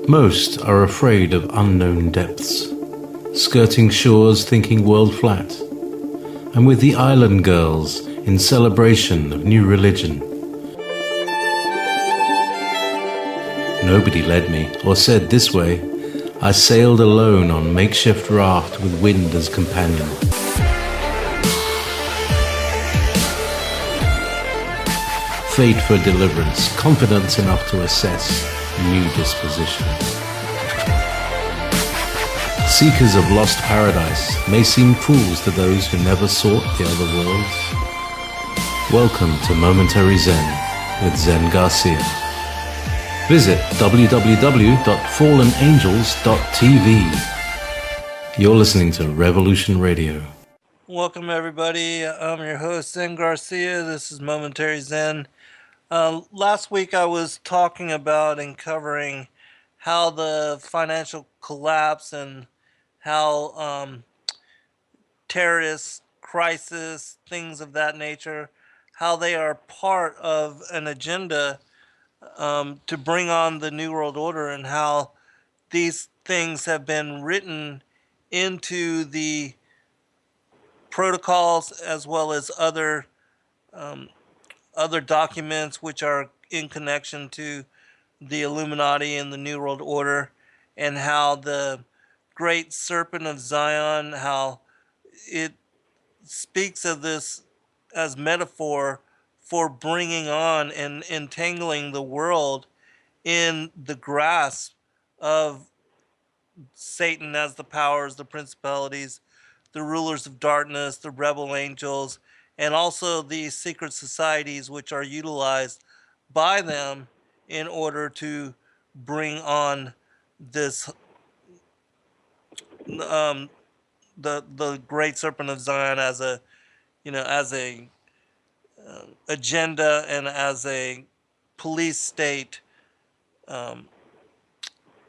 Most are afraid of unknown depths, skirting shores thinking world flat, and with the island girls in celebration of new religion. Nobody led me or said this way. I sailed alone on makeshift raft with wind as companion. Fate for deliverance, confidence enough to assess new disposition. Seekers of lost paradise may seem fools to those who never sought the other worlds. Welcome to Momentary Zen with Zen Garcia. Visit www.fallenangels.tv. You're listening to Revolution Radio. Welcome everybody. I'm your host Zen Garcia. This is Momentary Zen. Last week I was talking about and covering how the financial collapse and how terrorist crisis, things of that nature, how they are part of an agenda to bring on the New World Order, and how these things have been written into the protocols as well as other documents which are in connection to the Illuminati and the New World Order, and how the Great Serpent of Zion, how it speaks of this as metaphor for bringing on and entangling the world in the grasp of Satan as the powers, the principalities, the rulers of darkness, the rebel angels, and also the secret societies which are utilized by them in order to bring on this the Great Serpent of Zion as a agenda and as a police state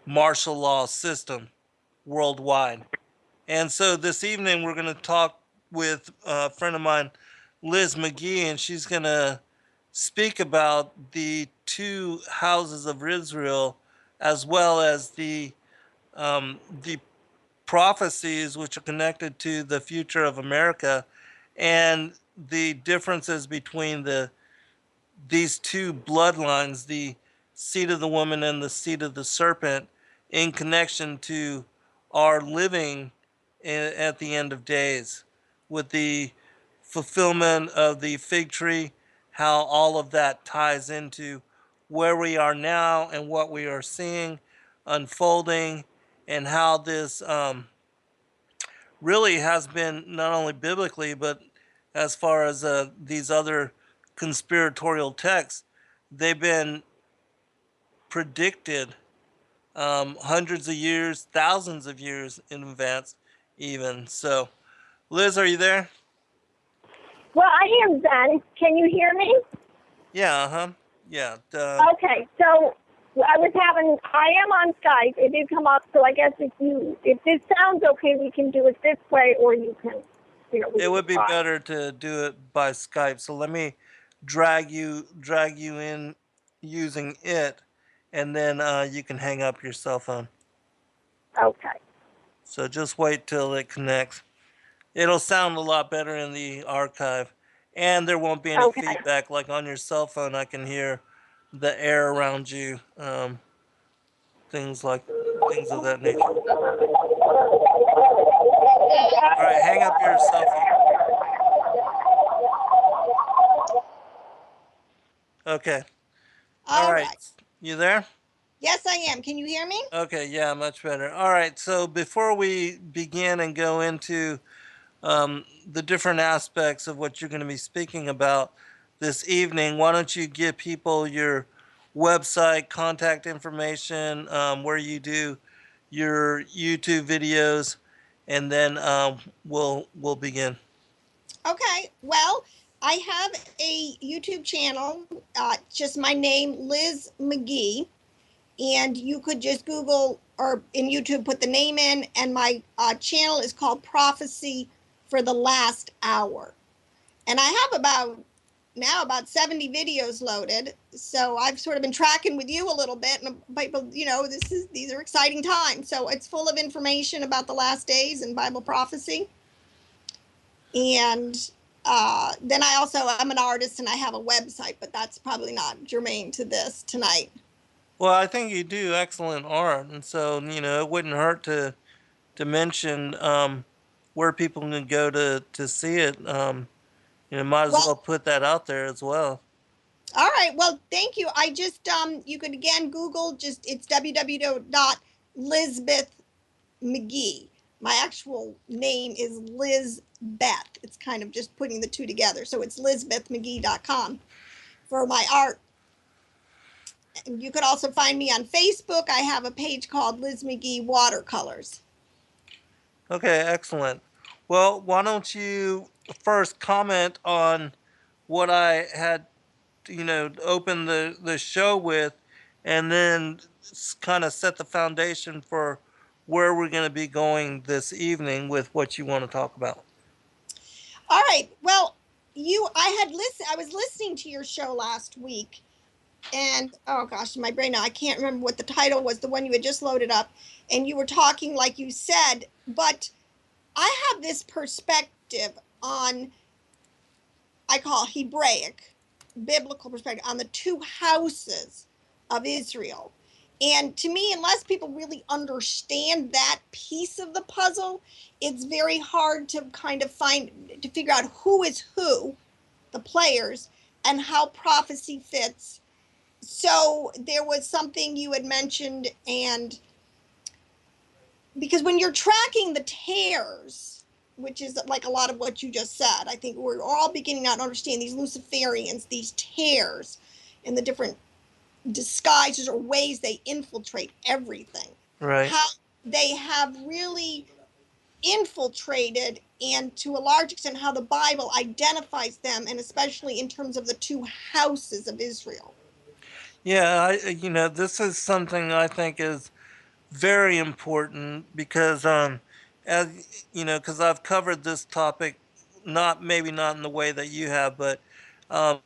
martial law system worldwide. And so this evening we're going to talk with a friend of mine, Liz McGee, and she's going to speak about the two houses of Israel, as well as the prophecies which are connected to the future of America, and the differences between these two bloodlines, the seed of the woman and the seed of the serpent, in connection to our living at the end of days, with the fulfillment of the fig tree, how all of that ties into where we are now and what we are seeing unfolding, and how this really has been, not only biblically, but as far as these other conspiratorial texts, they've been predicted hundreds of years, thousands of years in advance even. So, Liz, are you there? Well, I am, Zen. Can you hear me? Yeah, yeah. Okay, so I am on Skype. It did come up, so I guess if this sounds okay, we can do it this way, or you can, it would be better to do it by Skype. So let me drag you in using it, and then you can hang up your cell phone. Okay. So just wait till it connects. It'll sound a lot better in the archive, and there won't be any feedback like on your cell phone. I can hear the air around you, things of that nature. All right, hang up your cell phone. Okay. All right. You there? Yes, I am. Can you hear me? Okay, yeah, much better. All right, so before we begin and go into the different aspects of what you're going to be speaking about this evening, why don't you give people your website, contact information, where you do your YouTube videos, and then we'll begin. Okay. Well, I have a YouTube channel, just my name, Liz McGee, and you could just Google or in YouTube put the name in, and my channel is called Prophecy for the Last Hour. And I have about now about 70 videos loaded. So I've sort of been tracking with you a little bit, and people, these are exciting times. So it's full of information about the last days and Bible prophecy. And then I'm an artist and I have a website, but that's probably not germane to this tonight. Well, I think you do excellent art, and so it wouldn't hurt to mention where people can go to see it. Might as well Well, put that out there as well. all right. Well, thank you. I just you could again Google, just it's www.lizbethmcgee. My actual name is Liz Beth. It's kind of just putting the two together. So it's lizbethmcgee.com for my art. And you could also find me on Facebook. I have a page called Liz McGee Watercolors. Okay, excellent. Well, why don't you first comment on what I had, opened the show with, and then kind of set the foundation for where we're going to be going this evening with what you want to talk about. All right. Well, I was listening to your show last week, and oh gosh, my brain now, I can't remember what the title was, the one you had just loaded up, and you were talking like you said, but I have this perspective on, I call Hebraic, biblical perspective on the two houses of Israel. And to me, unless people really understand that piece of the puzzle, it's very hard to kind of figure out who is who, the players, and how prophecy fits. So there was something you had mentioned, and because when you're tracking the tares, which is like a lot of what you just said, I think we're all beginning now to understand these Luciferians, these tares, and the different disguises or ways they infiltrate everything. Right. How they have really infiltrated, and to a large extent how the Bible identifies them, and especially in terms of the two houses of Israel. Yeah, this is something I think is very important because, as because I've covered this topic, maybe not in the way that you have, but um,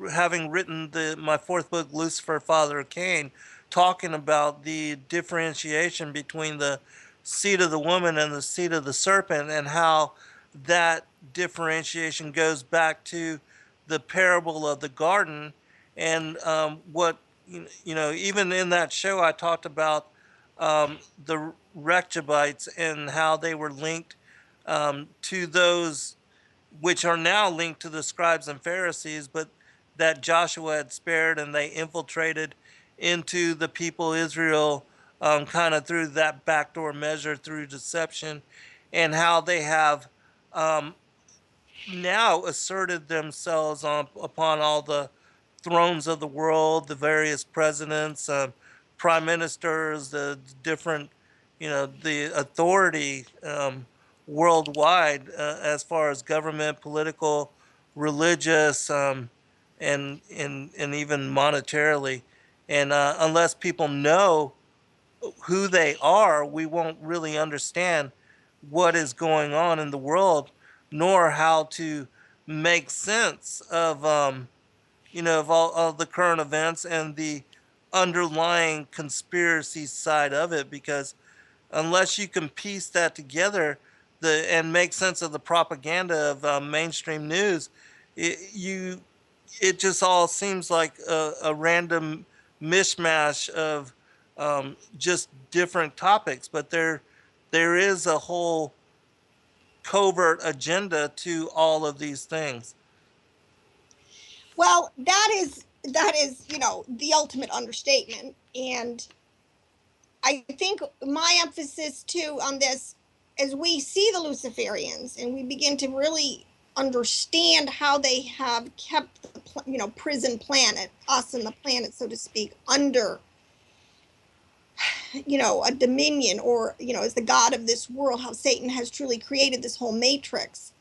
having written my fourth book, Lucifer, Father of Cain, talking about the differentiation between the seed of the woman and the seed of the serpent, and how that differentiation goes back to the parable of the garden, and what even in that show I talked about the Rechabites and how they were linked to those which are now linked to the scribes and Pharisees, but that Joshua had spared, and they infiltrated into the people Israel kind of through that backdoor measure, through deception, and how they have now asserted themselves upon all the thrones of the world, the various presidents, prime ministers, the different, the authority worldwide as far as government, political, religious, and even monetarily. And unless people know who they are, we won't really understand what is going on in the world, nor how to make sense of of all of the current events and the underlying conspiracy side of it. Because unless you can piece that together, and make sense of the propaganda of mainstream news, it just all seems like a random mishmash of just different topics. But there is a whole covert agenda to all of these things. Well, that is the ultimate understatement. And I think my emphasis too on this, as we see the Luciferians and we begin to really understand how they have kept the prison planet, us and the planet, so to speak, under a dominion, or as the god of this world, how Satan has truly created this whole matrix.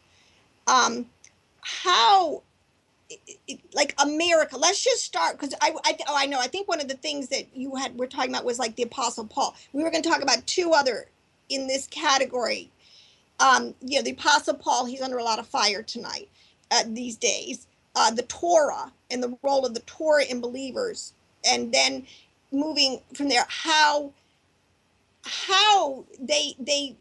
How like America, let's just start, because I know, I think one of the things that we're talking about was like the Apostle Paul. We were going to talk about two other in this category. The Apostle Paul, he's under a lot of fire tonight, these days. the Torah and the role of the Torah in believers, and then moving from there, how they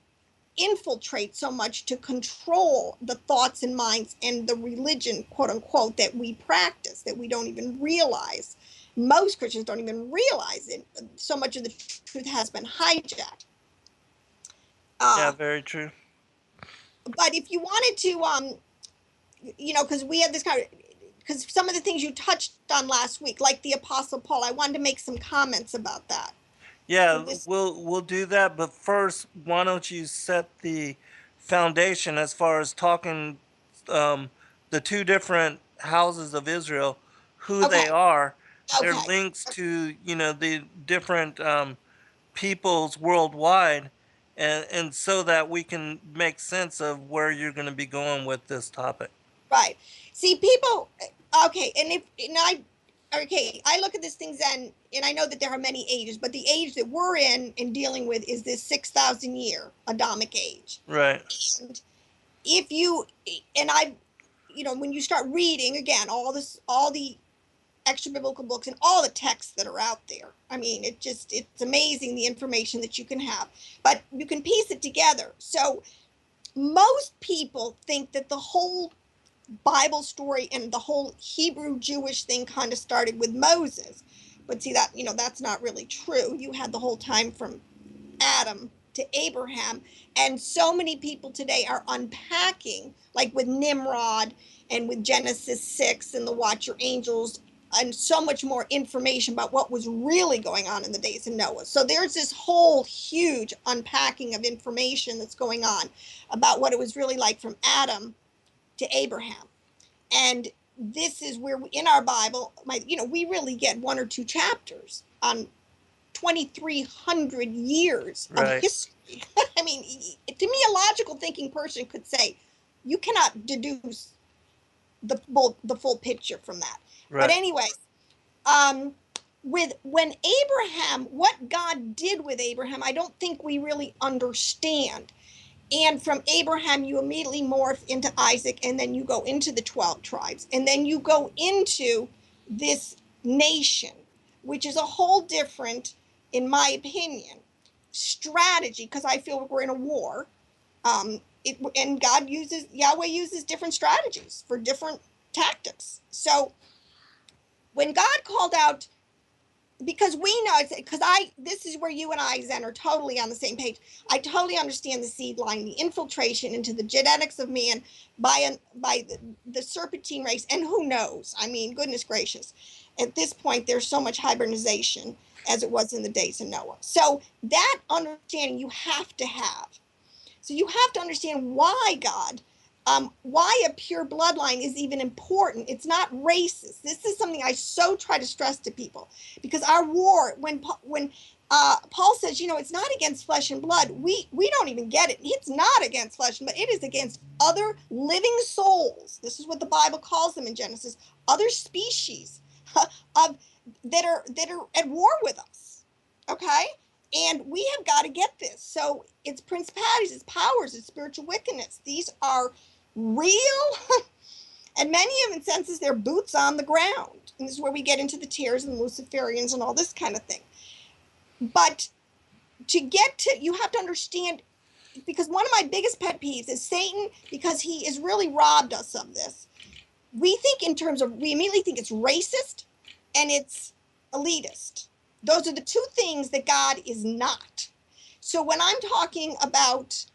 infiltrate so much to control the thoughts and minds and the religion, quote unquote, that we practice, that we don't even realize. Most Christians don't even realize it. So much of the truth has been hijacked. Yeah, very true. But if you wanted to, because we had this kind of, because some of the things you touched on last week, like the Apostle Paul, I wanted to make some comments about that. Yeah, we'll do that, but first, why don't you set the foundation as far as talking the two different houses of Israel, who they Okay. are, their Okay. links to the different peoples worldwide, and so that we can make sense of where you're going to be going with this topic. Right. See, people. Okay, I look at these things and I know that there are many ages, but the age that we're in and dealing with is this 6,000 year Adamic age. Right. And if you and I, when you start reading again all the extra biblical books and all the texts that are out there, I mean, it's amazing the information that you can have, but you can piece it together. So most people think that the whole Bible story and the whole Hebrew Jewish thing kind of started with Moses. But see, that, that's not really true. You had the whole time from Adam to Abraham. And so many people today are unpacking, like with Nimrod and with Genesis 6 and the Watch Your Angels, and so much more information about what was really going on in the days of Noah. So there's this whole huge unpacking of information that's going on about what it was really like from Adam to Abraham. And this is where in our Bible, we really get one or two chapters on 2,300 years of history. I mean, to me, a logical thinking person could say, you cannot deduce the full picture from that. Right. But anyway, when Abraham, what God did with Abraham, I don't think we really understand. And from Abraham, you immediately morph into Isaac, and then you go into the 12 tribes. And then you go into this nation, which is a whole different, in my opinion, strategy, because I feel we're in a war. And Yahweh uses different strategies for different tactics. So when God called out, because we know, this is where you and I, Zen, are totally on the same page. I totally understand the seed line, the infiltration into the genetics of man by the serpentine race, and who knows? I mean, goodness gracious. At this point, there's so much hibernization as it was in the days of Noah. So that understanding you have to have. So you have to understand why God, why a pure bloodline is even important. It's not racist. This is something I so try to stress to people, because our war, when Paul says, it's not against flesh and blood, we don't even get it. It's not against flesh and blood. It is against other living souls. This is what the Bible calls them in Genesis, other species that are at war with us. Okay? And we have got to get this. So it's principalities, it's powers, it's spiritual wickedness. These are real, and many of them, in senses, they're boots on the ground. And this is where we get into the tears and the Luciferians and all this kind of thing. But you have to understand, because one of my biggest pet peeves is Satan, because he has really robbed us of this. We immediately think it's racist and it's elitist. Those are the two things that God is not. So when I'm talking about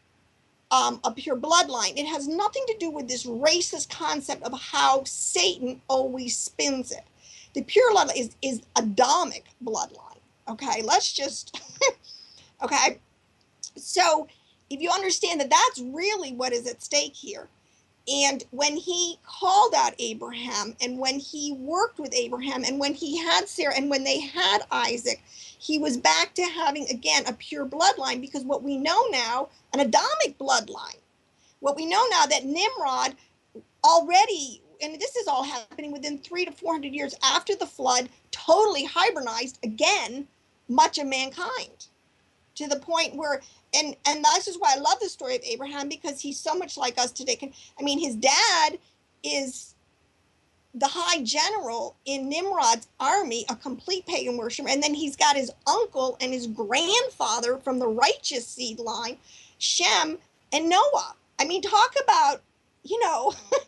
a pure bloodline, it has nothing to do with this racist concept of how Satan always spins it. The pure bloodline is Adamic bloodline. Okay, let's just, okay. So if you understand that that's really what is at stake here. And when he called out Abraham, and when he worked with Abraham, and when he had Sarah, and when they had Isaac, he was back to having, again, a pure bloodline, because what we know now, an Adamic bloodline, what we know now that Nimrod already, and this is all happening within 300 to 400 years after the flood, totally hibernized, again, much of mankind, to the point where, and this is why I love the story of Abraham, because he's so much like us today. His dad is the high general in Nimrod's army, a complete pagan worshiper, and then he's got his uncle and his grandfather from the righteous seed line, Shem and Noah. I mean, talk about,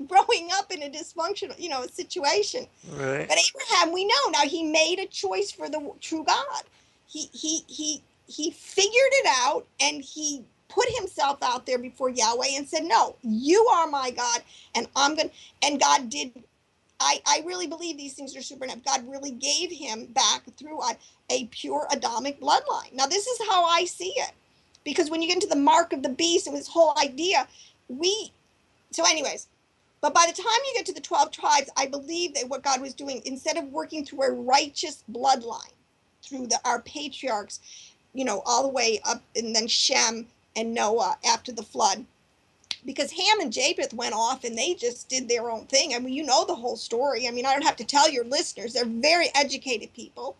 growing up in a dysfunctional, situation. Right. But Abraham, we know now, he made a choice for the true God. He figured it out, and he put himself out there before Yahweh and said, no, you are my God, and and God did. I really believe these things are supernatural. God really gave him back through a pure Adamic bloodline. Now, this is how I see it, because when you get into the mark of the beast and this whole idea, but by the time you get to the 12 tribes, I believe that what God was doing, instead of working through a righteous bloodline, through our patriarchs, all the way up, and then Shem and Noah after the flood, because Ham and Japheth went off and they just did their own thing. I mean, you know the whole story. I mean, I don't have to tell your listeners. They're very educated people.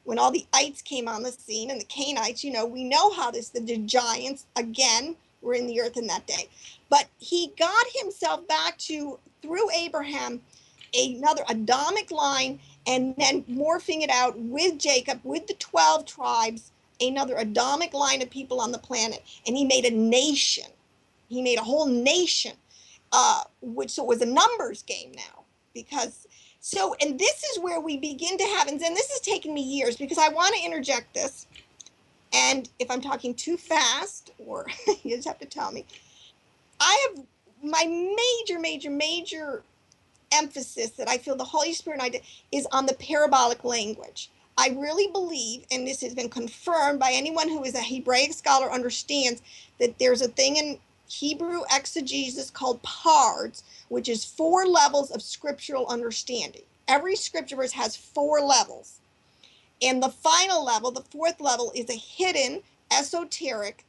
When all the ites came on the scene and the Canaanites, we know how the giants, again, were in the earth in that day. But he got himself back to, through Abraham, another Adamic line, and then morphing it out with Jacob, with the 12 tribes, another Adamic line of people on the planet. And he made a nation. He made a whole nation, so it was a numbers game now. And this is where we begin to have, and this has taken me years, because I want to interject this. And if I'm talking too fast, or you just have to tell me, I have my major emphasis that I feel the Holy Spirit and I did is on the parabolic language. I really believe, and this has been confirmed by anyone who is a Hebraic scholar, understands that there's a thing in Hebrew exegesis called pards, which is 4 levels of scriptural understanding. Every scripture verse has 4 levels. And the final level, the 4th level, is a hidden, esoteric,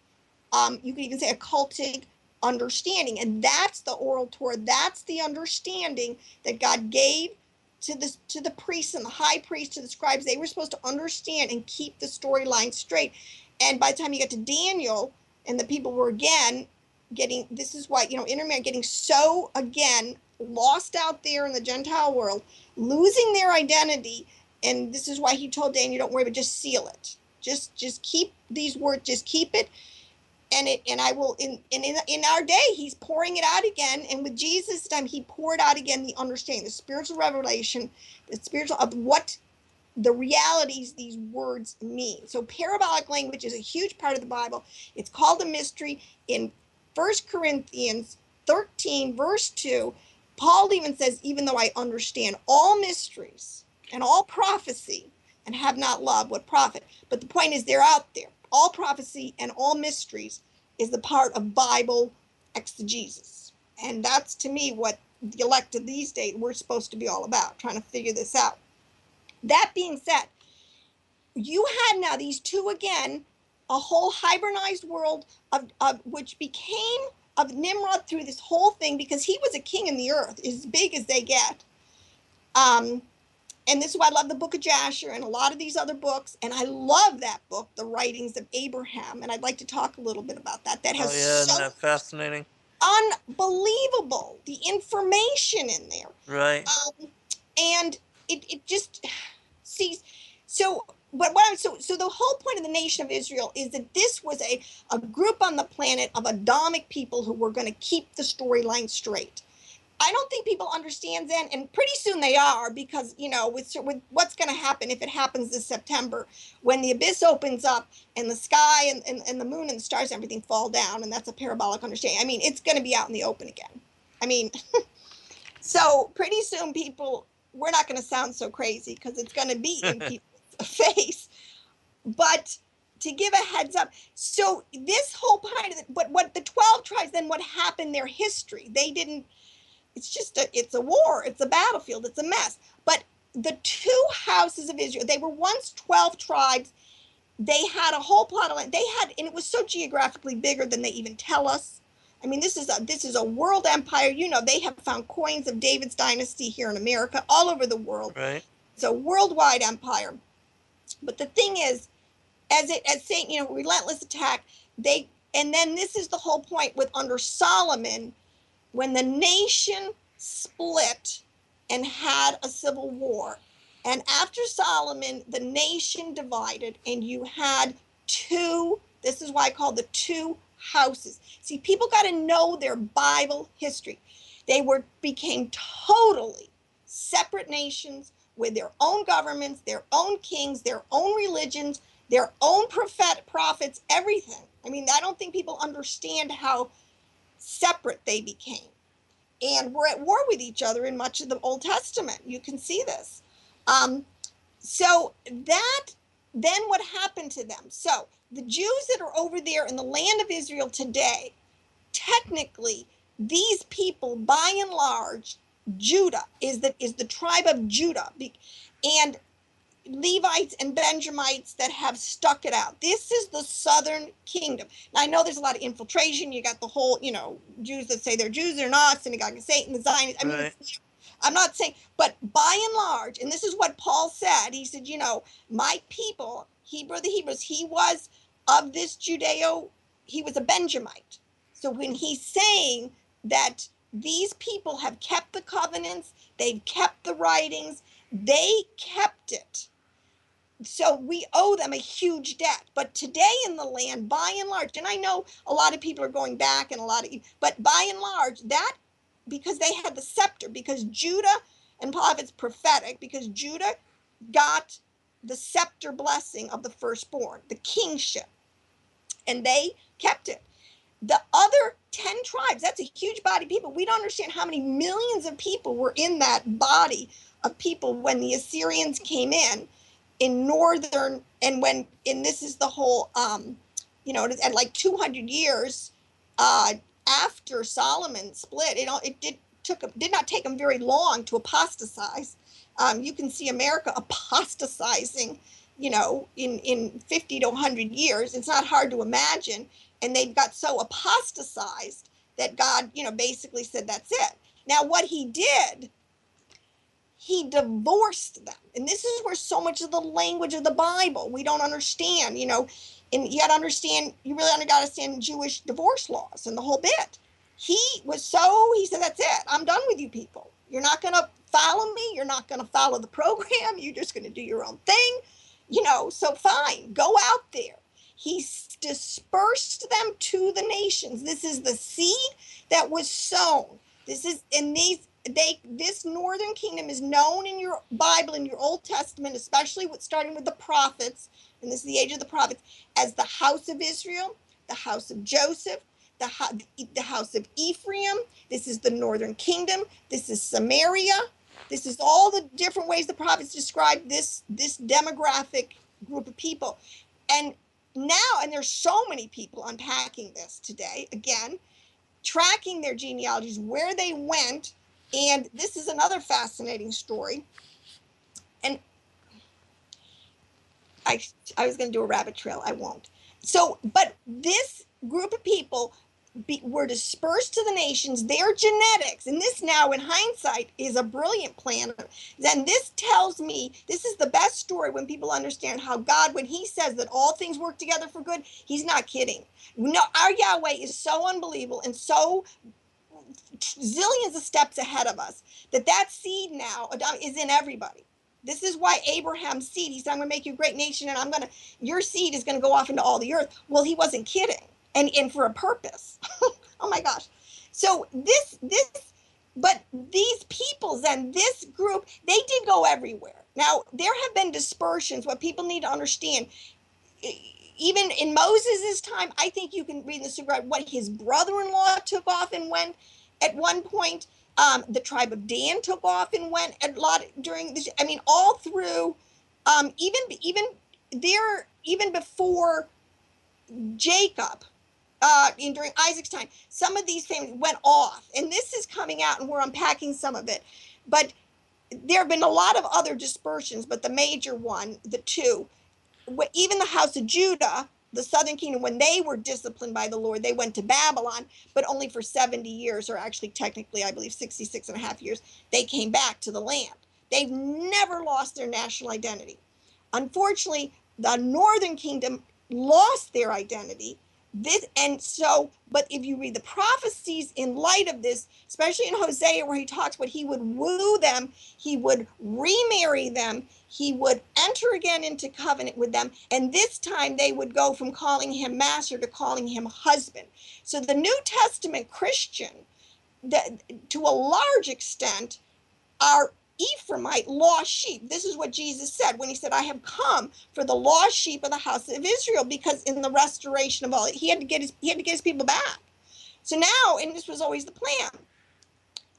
you could even say occultic understanding. And that's the oral Torah. That's the understanding that God gave to the priests and the high priest, to the scribes. They were supposed to understand and keep the storyline straight. And by the time you get to Daniel, and the people were again getting, this is why, intermarried, getting so, again, lost out there in the Gentile world, losing their identity. And this is why he told Daniel, don't worry, but just seal it. Just keep these words, just keep it. And I will, in our day, he's pouring it out again. And with Jesus' time, he poured out again the understanding, the spiritual revelation, the spiritual of what the realities these words mean. So parabolic language is a huge part of the Bible. It's called a mystery. In 1 Corinthians 13, verse 2, Paul even says, even though I understand all mysteries and all prophecy and have not love, what profit? But the point is, they're out there. All prophecy and all mysteries is the part of Bible exegesis. And that's, to me, what the elect of these days, we're supposed to be all about, trying to figure this out. That being said, you had now these two, again, a whole hibernized world of which became of Nimrod through this whole thing, because he was a king in the earth, as big as they get. And this is why I love the book of Jasher and a lot of these other books. And I love that book, The Writings of Abraham. And I'd like to talk a little bit about that. That has isn't that fascinating? Unbelievable, the information in there. Right. And it just sees. So the whole point of the nation of Israel is that this was a group on the planet of Adamic people who were going to keep the storyline straight. I don't think people understand then, and pretty soon they are, because, with what's going to happen if it happens this September, when the abyss opens up and the sky and the moon and the stars and everything fall down, and that's a parabolic understanding. I mean, it's going to be out in the open again. I mean, so pretty soon we're not going to sound so crazy because it's going to be in people's face. But to give a heads up, so this whole part of it, but what the 12 tribes, then what happened, their history, they didn't, it's a war, it's a battlefield, it's a mess. But the 2 houses of Israel, they were once 12 tribes. They had a whole plot of land. And it was so geographically bigger than they even tell us. I mean, this is a world empire. They have found coins of David's dynasty here in America, all over the world. Right. It's a worldwide empire. But the thing is, as saying, relentless attack, and then this is the whole point with under Solomon, when the nation split and had a civil war. And after Solomon, the nation divided, and you had two, this is why I call the two houses. See, people got to know their Bible history. They became totally separate nations with their own governments, their own kings, their own religions, their own prophets, everything. I mean, I don't think people understand how separate they became. And we're at war with each other in much of the Old Testament. You can see this. So that, then what happened to them? So the Jews that are over there in the land of Israel today, technically, these people, by and large, Judah is the tribe of Judah, and Levites and Benjamites that have stuck it out. This is the southern kingdom. Now, I know there's a lot of infiltration. You got the whole, Jews that say they're Jews, they're not, synagogue of Satan, the Zionists. I mean, I'm not saying, but by and large, and this is what Paul said, he said, my people, Hebrew, the Hebrews, he was of this he was a Benjamite. So when he's saying that these people have kept the covenants, they've kept the writings, they kept it. So we owe them a huge debt. But today in the land, by and large, and I know a lot of people are going back and but by and large, that, because they had the scepter, because Judah, and Paul it's prophetic, because Judah got the scepter blessing of the firstborn, the kingship, and they kept it. The other 10 tribes, that's a huge body of people. We don't understand how many millions of people were in that body of people when the Assyrians came in northern, and this is the whole, at like 200 years after Solomon split, it did not take them very long to apostatize. You can see America apostatizing, in 50 to 100 years. It's not hard to imagine. And they got so apostatized that God, basically said, that's it. Now, what he did, he divorced them. And this is where so much of the language of the Bible we don't understand, and you got to understand, you really got to understand Jewish divorce laws and the whole bit. He said, that's it. I'm done with you people. You're not going to follow me. You're not going to follow the program. You're just going to do your own thing. So fine, go out there. He dispersed them to the nations. This is the seed that was sown. This northern kingdom is known in your Bible, in your Old Testament, especially starting with the prophets, and this is the age of the prophets, as the house of Israel, the house of Joseph, the house of Ephraim. This is the northern kingdom. This is Samaria. This is all the different ways the prophets describe this demographic group of people. And there's so many people unpacking this today, again, tracking their genealogies, where they went. And this is another fascinating story. And I was going to do a rabbit trail. I won't. So, but this group of people were dispersed to the nations, their genetics, and this now in hindsight is a brilliant plan. Then this tells me, this is the best story when people understand how God, when he says that all things work together for good, he's not kidding. No, our Yahweh is so unbelievable and so zillions of steps ahead of us that seed now is in everybody. This is why Abraham's seed, he said, I'm going to make you a great nation, and your seed is going to go off into all the earth. Well, he wasn't kidding. And for a purpose. Oh my gosh. So but these peoples and this group, they did go everywhere. Now, there have been dispersions. What people need to understand, even in Moses' time, I think you can read in the Scripture what his brother-in-law took off and went at one point. The tribe of Dan took off and went a lot during this. I mean, all through, even before Jacob, during Isaac's time, some of these families went off, and this is coming out, and we're unpacking some of it. But there have been a lot of other dispersions, but the major one, the two, even the house of Judah, the southern kingdom, when they were disciplined by the Lord, they went to Babylon, but only for 70 years, or actually technically, I believe 66 and a half years, they came back to the land. They've never lost their national identity. Unfortunately, the northern kingdom lost their identity, But if you read the prophecies in light of this, especially in Hosea, where he talks about he would woo them, he would remarry them, he would enter again into covenant with them, and this time they would go from calling him master to calling him husband. So the New Testament Christian, to a large extent, are Ephraimite lost sheep. This is what Jesus said when he said, I have come for the lost sheep of the house of Israel, because in the restoration of all, he had to get his people back. So now, and this was always the plan,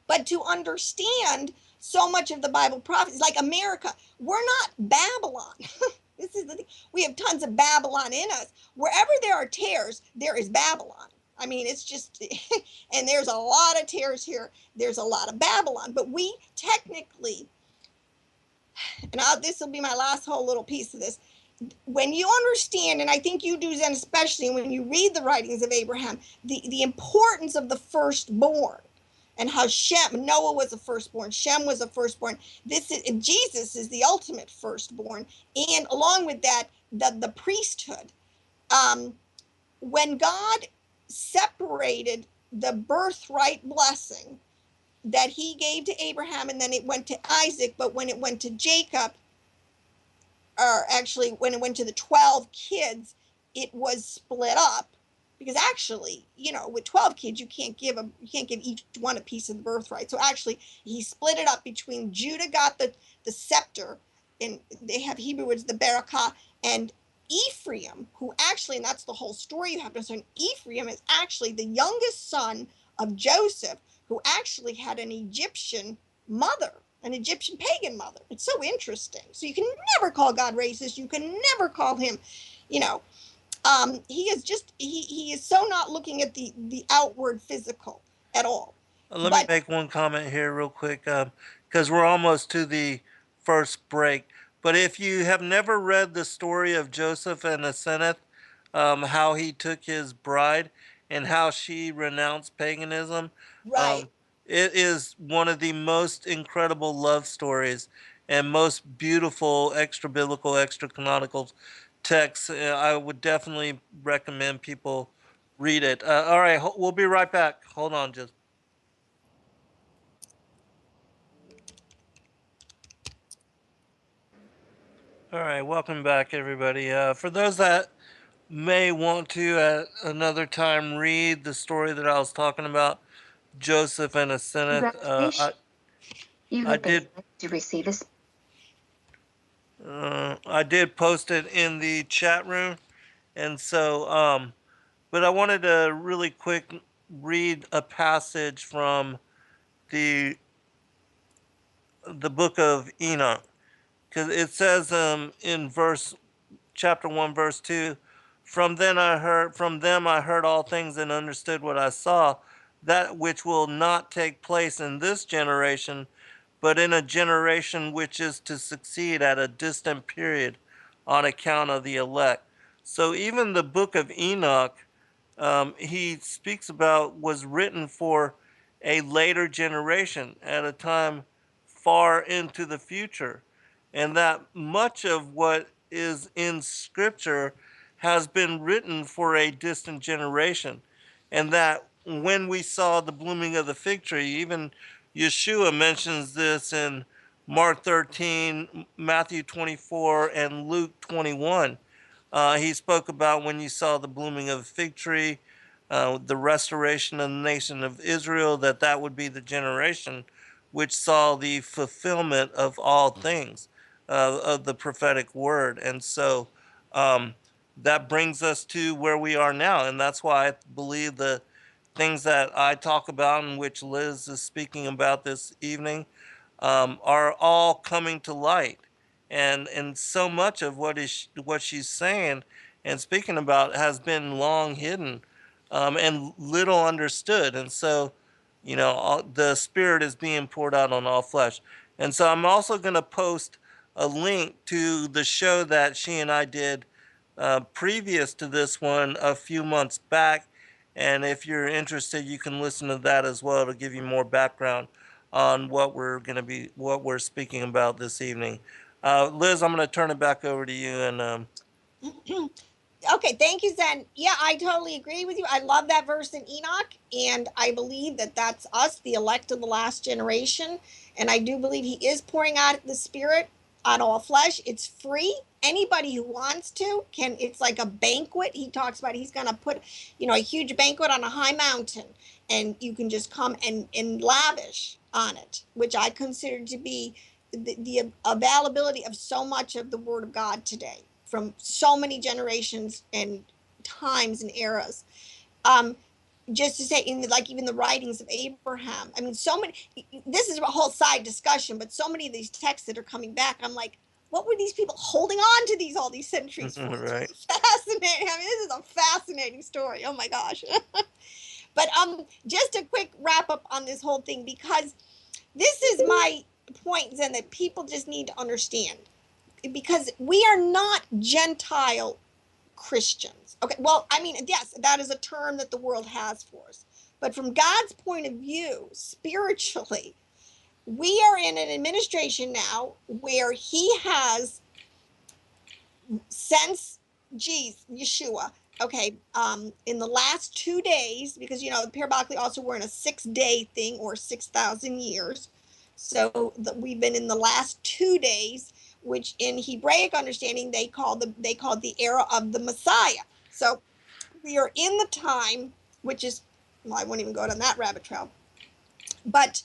but to understand so much of the Bible prophecies, like America, we're not Babylon. This is the thing. We have tons of Babylon in us. Wherever there are tares, there is Babylon. I mean, it's just, and there's a lot of tares here. There's a lot of Babylon, but we technically, and this will be my last whole little piece of this. When you understand, and I think you do, Zen, especially when you read the writings of Abraham, the importance of the firstborn, and how Noah was a firstborn, Shem was a firstborn. Jesus is the ultimate firstborn, and along with that, the priesthood. When God separated the birthright blessing that he gave to Abraham, and then it went to Isaac, but when it went to Jacob, or actually when it went to the 12 kids, it was split up, because actually, with 12 kids, you can't give each one a piece of the birthright. So actually, he split it up between Judah got the scepter, and they have Hebrew words, the barakah, and Ephraim, who actually, and that's the whole story you have to understand, Ephraim is actually the youngest son of Joseph, who actually had an Egyptian mother, an Egyptian pagan mother. It's so interesting. So you can never call God racist. You can never call him, he is so not looking at the outward physical at all. Let me make one comment here real quick, because we're almost to the first break. But if you have never read the story of Joseph and Asenath, how he took his bride and how she renounced paganism, right. It is one of the most incredible love stories and most beautiful extra biblical, extra canonical texts. I would definitely recommend people read it. All right, we'll be right back. Hold on, just. All right, welcome back, everybody. For those that may want to at another time read the story that I was talking about, Joseph and Asenath, I did post it in the chat room, and so but I wanted to really quick read a passage from the book of Enoch, because it says in chapter 1 verse 2, from them I heard all things and understood what I saw, that which will not take place in this generation, but in a generation which is to succeed at a distant period, on account of the elect. So even the book of Enoch, he speaks about, was written for a later generation at a time far into the future, and that much of what is in Scripture has been written for a distant generation, and that when we saw the blooming of the fig tree, even Yeshua mentions this in Mark 13, Matthew 24, and Luke 21. He spoke about when you saw the blooming of the fig tree, the restoration of the nation of Israel, that would be the generation which saw the fulfillment of all things, of the prophetic word. And so that brings us to where we are now. And that's why I believe the things that I talk about, and which Liz is speaking about this evening, are all coming to light. And so much of what she's saying and speaking about has been long hidden, and little understood. And so, the Spirit is being poured out on all flesh. And so I'm also going to post a link to the show that she and I did previous to this one a few months back. And if you're interested, you can listen to that as well to give you more background on what we're speaking about this evening. Liz, I'm going to turn it back over to you. And Okay, thank you, Zen. Yeah, I totally agree with you. I love that verse in Enoch, and I believe that that's us, the elect of the last generation. And I do believe he is pouring out the Spirit on all flesh. It's free. Anybody who wants to can. It's like a banquet. He talks about he's going to put, a huge banquet on a high mountain, and you can just come and lavish on it, which I consider to be the availability of so much of the Word of God today from so many generations and times and eras. Um, just to say, like even the writings of Abraham, I mean, so many. This is a whole side discussion, but so many of these texts that are coming back, I'm like, what were these people holding on to these all these centuries for? Right. It's fascinating. I mean, this is a fascinating story. Oh my gosh. But just a quick wrap up on this whole thing, because this is my point, Zen, that people just need to understand, because we are not Gentile Christians. Okay, well, I mean, yes, that is a term that the world has for us. But from God's point of view, spiritually, we are in an administration now where he has, since Yeshua, okay, in the last 2 days, because, parabolically also we're in a 6-day thing, or 6,000 years. So we've been in the last 2 days, which in Hebraic understanding they called the era of the Messiah. So we are in the time, which is, well, I won't even go down that rabbit trail, but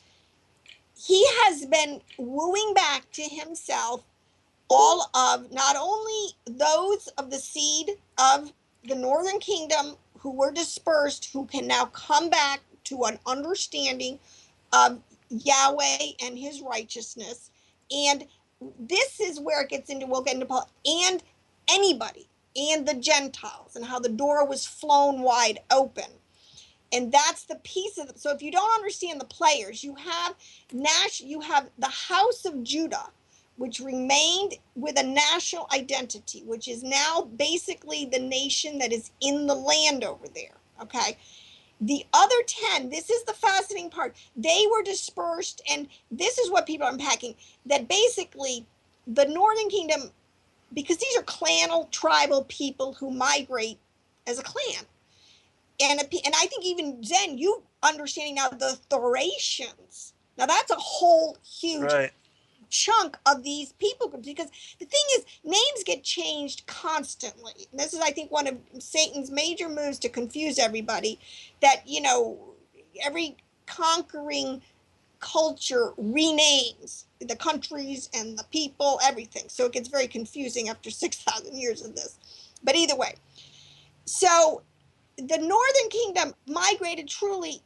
he has been wooing back to himself all of, not only those of the seed of the northern kingdom who were dispersed, who can now come back to an understanding of Yahweh and his righteousness. And this is where it gets into, we'll get into Paul, and anybody, and the Gentiles, and how the door was flown wide open. And that's the piece of it. So if you don't understand the players, you have the house of Judah, which remained with a national identity, which is now basically the nation that is in the land over there. Okay. The other 10, this is the fascinating part. They were dispersed, and this is what people are unpacking, that basically the northern kingdom, because these are clanal, tribal people who migrate as a clan. And I think even Zen, you understanding now the Thracians. Now that's a whole huge chunk of these people groups, because the thing is, names get changed constantly. And this is, I think, one of Satan's major moves to confuse everybody, that, every conquering culture renames the countries and the people, everything. So it gets very confusing after 6,000 years of this. But either way, so the northern kingdom migrated truly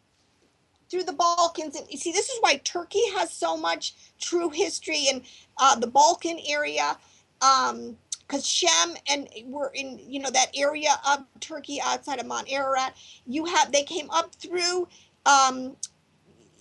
through the Balkans. And you see, this is why Turkey has so much true history in the Balkan area, because Shem and we're in, that area of Turkey outside of Mount Ararat. They came up through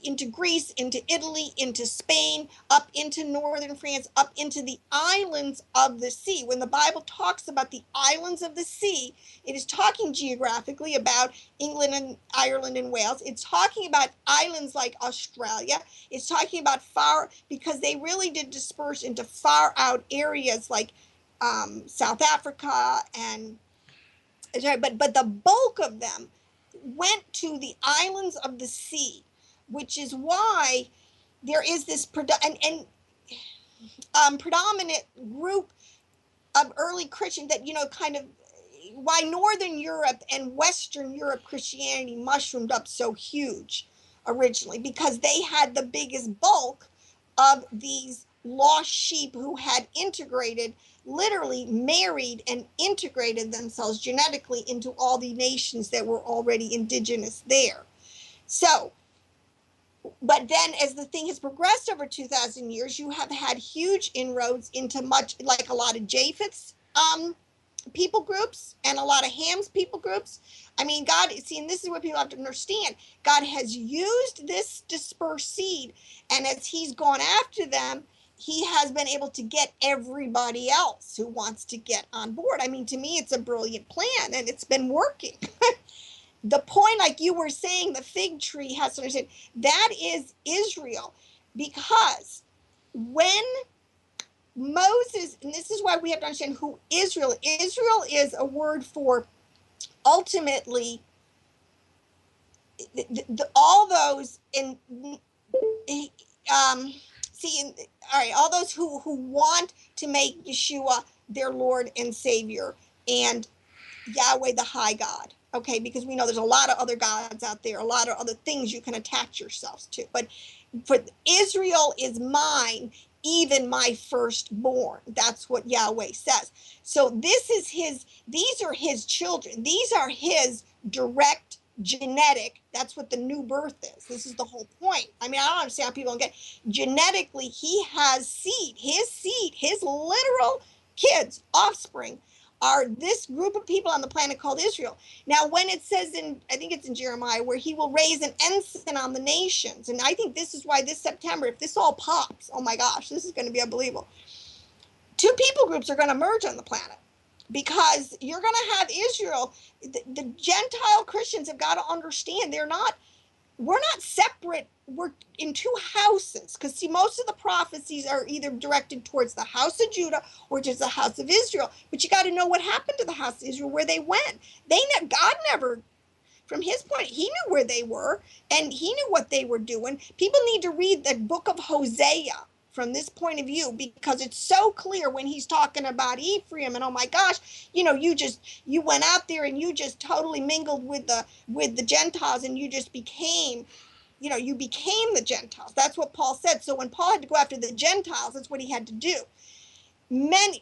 into Greece, into Italy, into Spain, up into northern France, up into the islands of the sea. When the Bible talks about the islands of the sea, it is talking geographically about England and Ireland and Wales. It's talking about islands like Australia. It's talking about because they really did disperse into far out areas like South Africa, and but the bulk of them went to the islands of the sea, which is why there is this predominant group of early Christian that, kind of why Northern Europe and Western Europe Christianity mushroomed up so huge originally, because they had the biggest bulk of these lost sheep who had literally married and integrated themselves genetically into all the nations that were already indigenous there. So, but then as the thing has progressed over 2,000 years, you have had huge inroads into much, like a lot of Japheth's people groups and a lot of Ham's people groups. I mean, God, see, and this is what people have to understand. God has used this dispersed seed, and as he's gone after them, he has been able to get everybody else who wants to get on board. I mean, to me, it's a brilliant plan, and it's been working. The point, like you were saying, the fig tree has to understand, that is Israel, because when Moses, and this is why we have to understand who Israel is. Israel is a word for ultimately all those in all right, all those who want to make Yeshua their Lord and Savior, and Yahweh the high God. Okay, because we know there's a lot of other gods out there, a lot of other things you can attach yourselves to. But for Israel is mine, even my firstborn. That's what Yahweh says. So these are his children. These are his direct genetic. That's what the new birth is. This is the whole point. I mean, I don't understand how people don't get genetically, he has seed, his literal kids, offspring, are this group of people on the planet called Israel. Now, when it says in, I think it's in Jeremiah, where he will raise an ensign on the nations, and I think this is why this September, if this all pops, oh my gosh, this is going to be unbelievable. Two people groups are going to merge on the planet, because you're going to have Israel. The Gentile Christians have got to understand we're not separate. We're in two houses, because see, most of the prophecies are either directed towards the house of Judah or just the house of Israel. But you got to know what happened to the house of Israel, where they went. God never, from his point, he knew where they were, and he knew what they were doing. People need to read the book of Hosea from this point of view, because it's so clear when he's talking about Ephraim, and oh my gosh, you went out there and you just totally mingled with the Gentiles, and you just became, you became the Gentiles. That's what Paul said. So when Paul had to go after the Gentiles, that's what he had to do.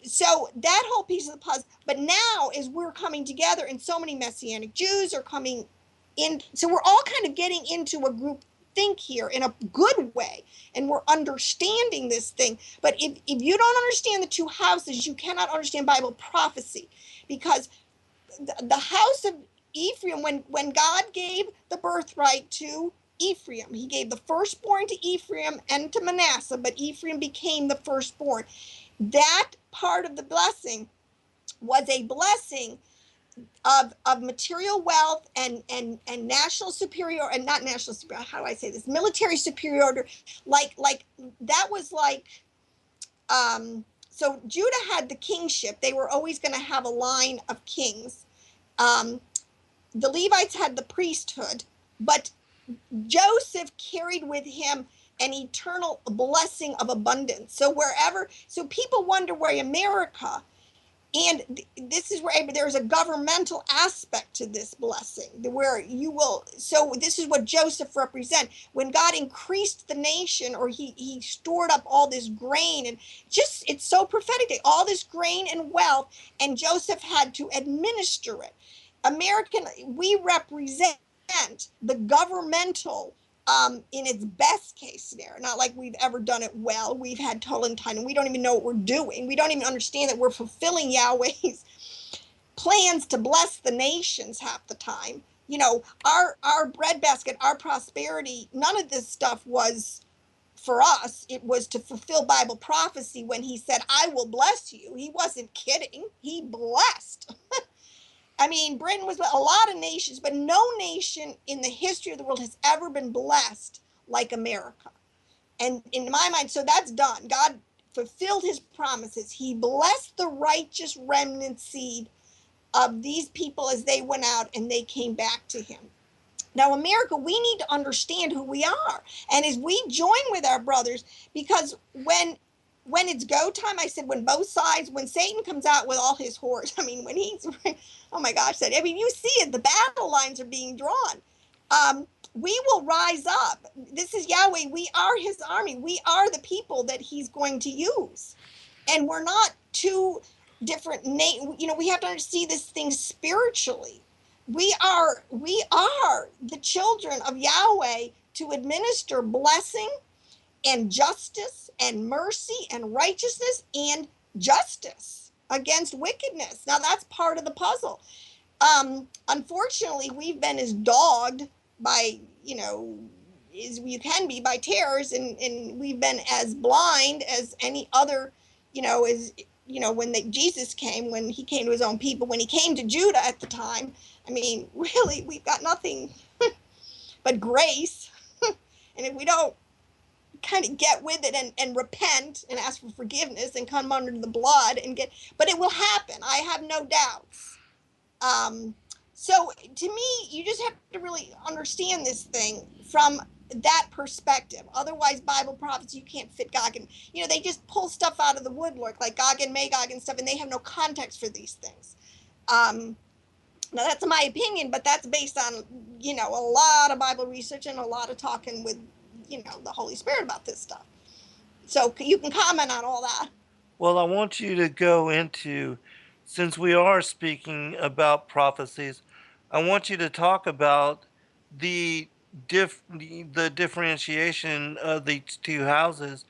So that whole piece of the puzzle. But now, as we're coming together, and so many Messianic Jews are coming in, so we're all kind of getting into a group think here in a good way, and we're understanding this thing. But if you don't understand the two houses, you cannot understand Bible prophecy, because the house of Ephraim, when God gave the birthright to Ephraim, he gave the firstborn to Ephraim and to Manasseh, but Ephraim became the firstborn. That part of the blessing was a blessing of material wealth and national superior, and not national superior, how do I say this, military superiority, like that was like, so Judah had the kingship. They were always going to have a line of kings. The Levites had the priesthood, but Joseph carried with him an eternal blessing of abundance. So people wonder why America, and this is where there's a governmental aspect to this blessing, where so this is what Joseph represents. When God increased the nation, or he stored up all this grain, and just, it's so prophetic, all this grain and wealth, and Joseph had to administer it. We represent the governmental, in its best case scenario. Not like we've ever done it well. We've had total entitlement. We don't even know what we're doing. We don't even understand that we're fulfilling Yahweh's plans to bless the nations half the time. Our breadbasket, our prosperity, none of this stuff was for us. It was to fulfill Bible prophecy. When he said, I will bless you, he wasn't kidding. He blessed. I mean, Britain was a lot of nations, but no nation in the history of the world has ever been blessed like America. And in my mind, so that's done. God fulfilled his promises. He blessed the righteous remnant seed of these people as they went out and they came back to him. Now, America, we need to understand who we are. And as we join with our brothers, because when it's go time, I said, when Satan comes out with all his hordes, I mean, when he's, oh my gosh, you see it, the battle lines are being drawn. We will rise up. This is Yahweh. We are his army. We are the people that he's going to use. And we're not two different we have to see this thing spiritually. We are the children of Yahweh to administer blessing and justice and mercy and righteousness and justice against wickedness. Now that's part of the puzzle. Unfortunately, we've been as dogged by, as we can be, by terrors, and we've been as blind as any other, when Jesus came, when he came to his own people, when he came to Judah at the time. I mean, really, we've got nothing but grace. And if we don't kind of get with it and repent and ask for forgiveness and come under the blood and but it will happen. I have no doubts. So to me, you just have to really understand this thing from that perspective. Otherwise, Bible prophecy, you can't fit Gog and, they just pull stuff out of the woodwork like Gog and Magog and stuff, and they have no context for these things. Now that's my opinion, but that's based on, a lot of Bible research and a lot of talking with, the Holy Spirit about this stuff. So you can comment on all that. Well, I want you to go into, since we are speaking about prophecies, I want you to talk about the the differentiation of the two houses.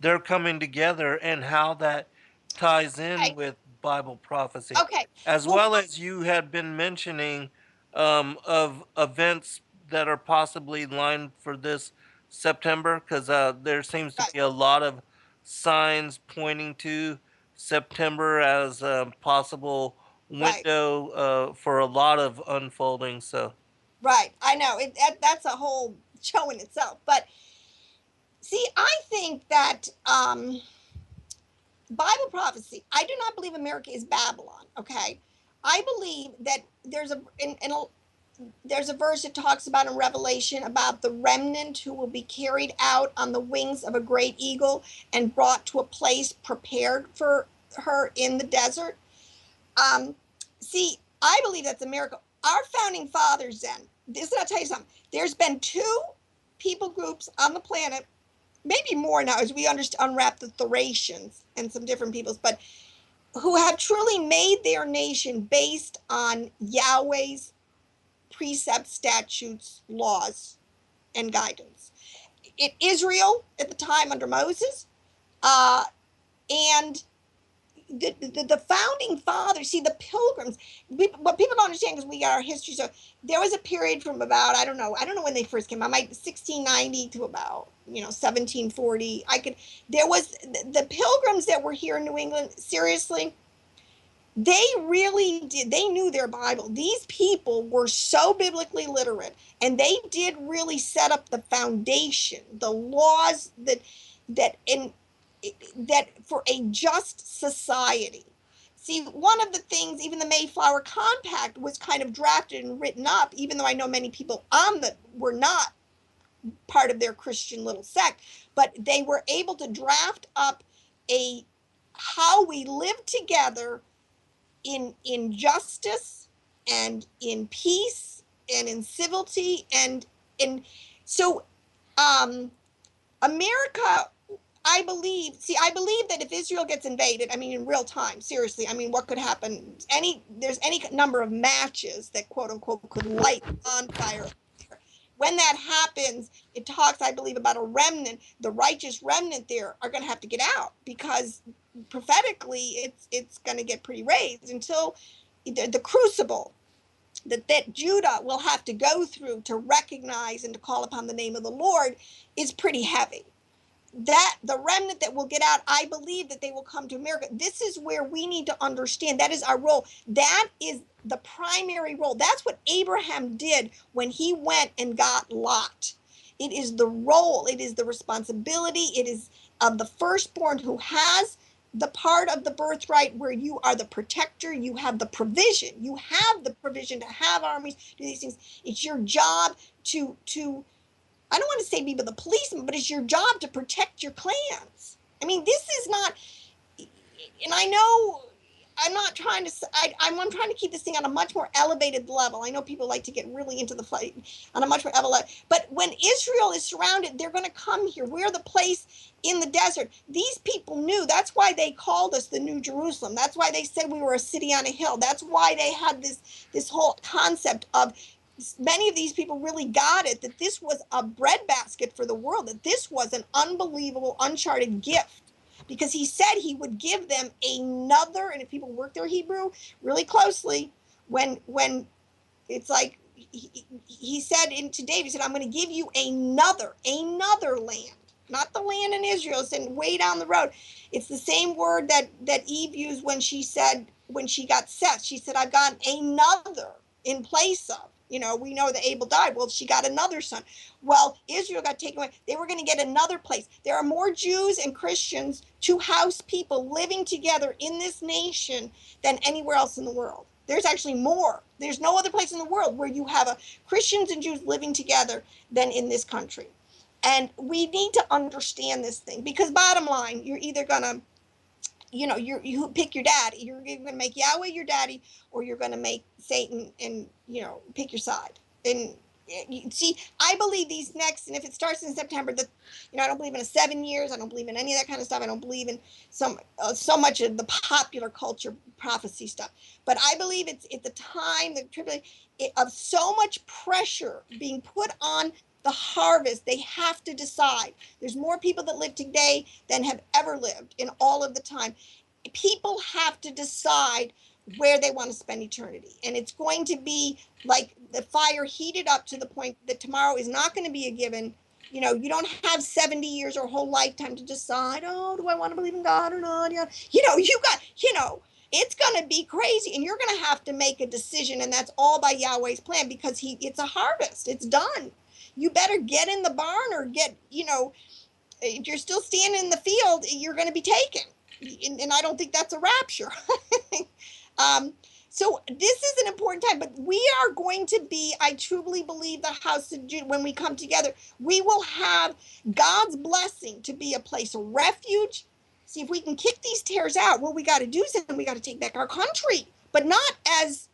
They're coming together and how that ties in Okay. with Bible prophecy, Okay. as well as you had been mentioning of events that are possibly lined for this September, because there seems to Right. be a lot of signs pointing to September as a possible Right. window for a lot of unfolding. So, Right. I know that's a whole show in itself. But see, I think that Bible prophecy, I do not believe America is Babylon. Okay. I believe that there's a verse that talks about in Revelation about the remnant who will be carried out on the wings of a great eagle and brought to a place prepared for her in the desert. See, I believe that's America. Our founding fathers then, I'll tell you something. There's been two people groups on the planet, maybe more now as we unwrap the Thracians and some different peoples, but who have truly made their nation based on Yahweh's precepts, statutes, laws, and guidance. Israel at the time under Moses, and the founding fathers, see the pilgrims, what people don't understand, because we got our history, so there was a period from about, I don't know when they first came out, 1690 to about 1740. There was the pilgrims that were here in New England, seriously, they really did, they knew their Bible. These people were so biblically literate, and they did really set up the foundation, the laws that for a just society. See, one of the things, even the Mayflower Compact was kind of drafted and written up, even though I know many people were not part of their Christian little sect, but they were able to draft up how we live together in justice and in peace and in civility, and so America, I believe that if Israel gets invaded, in real time, seriously, what could happen? There's any number of matches that quote unquote could light on fire. When that happens, it talks, I believe, about a remnant. The righteous remnant there are going to have to get out, because prophetically it's going to get pretty raised until the crucible that Judah will have to go through to recognize and to call upon the name of the Lord is pretty heavy. That the remnant that will get out, I believe that they will come to America. This is where we need to understand that is our role. That is the primary role. That's what Abraham did when he went and got Lot. It is the role, it is the responsibility, it is of the firstborn who has the part of the birthright where you are the protector, you have the provision. You have the provision to have armies, do these things. It's your job to I don't want to say be the policeman, but it's your job to protect your clans. This is not, and I know I'm not trying to, I'm trying to keep this thing on a much more elevated level. I know people like to get really into the fight on a much more elevated level, but when Israel is surrounded, they're going to come here. We're the place in the desert. These people knew. That's why they called us the New Jerusalem. That's why they said we were a city on a hill. That's why they had this whole concept of, many of these people really got it, that this was a breadbasket for the world, that this was an unbelievable, uncharted gift, because he said he would give them another, and if people work their Hebrew really closely, when it's like, he said to David, he said, I'm going to give you another land, not the land in Israel, it's way down the road. It's the same word that Eve used when she got Seth. She said, I've got another in place of. You know, we know that Abel died. Well, she got another son. Well, Israel got taken away. They were going to get another place. There are more Jews and Christians, two house people living together in this nation than anywhere else in the world. There's actually more. There's no other place in the world where you have Christians and Jews living together than in this country. And we need to understand this thing, because bottom line, you're either going to, you know, you pick your daddy. You're going to make Yahweh your daddy, or you're going to make Satan, and, you know, pick your side. And see, I believe these next, and if it starts in September, I don't believe in 7 years. I don't believe in any of that kind of stuff. I don't believe in so much of the popular culture prophecy stuff. But I believe it's at the time, the tribulation, of so much pressure being put on the harvest. They have to decide. There's more people that live today than have ever lived in all of the time. People have to decide where they want to spend eternity. And it's going to be like the fire heated up to the point that tomorrow is not going to be a given. You know, you don't have 70 years or a whole lifetime to decide, oh, do I want to believe in God or not? You know, it's going to be crazy, and you're going to have to make a decision. And that's all by Yahweh's plan, because it's a harvest. It's done. You better get in the barn, or if you're still standing in the field, you're going to be taken. And I don't think that's a rapture. So this is an important time, but we are going to be, I truly believe, the house of Judah. When we come together, we will have God's blessing to be a place of refuge. See, if we can kick these tares out, what we got to do is we got to take back our country, but not as,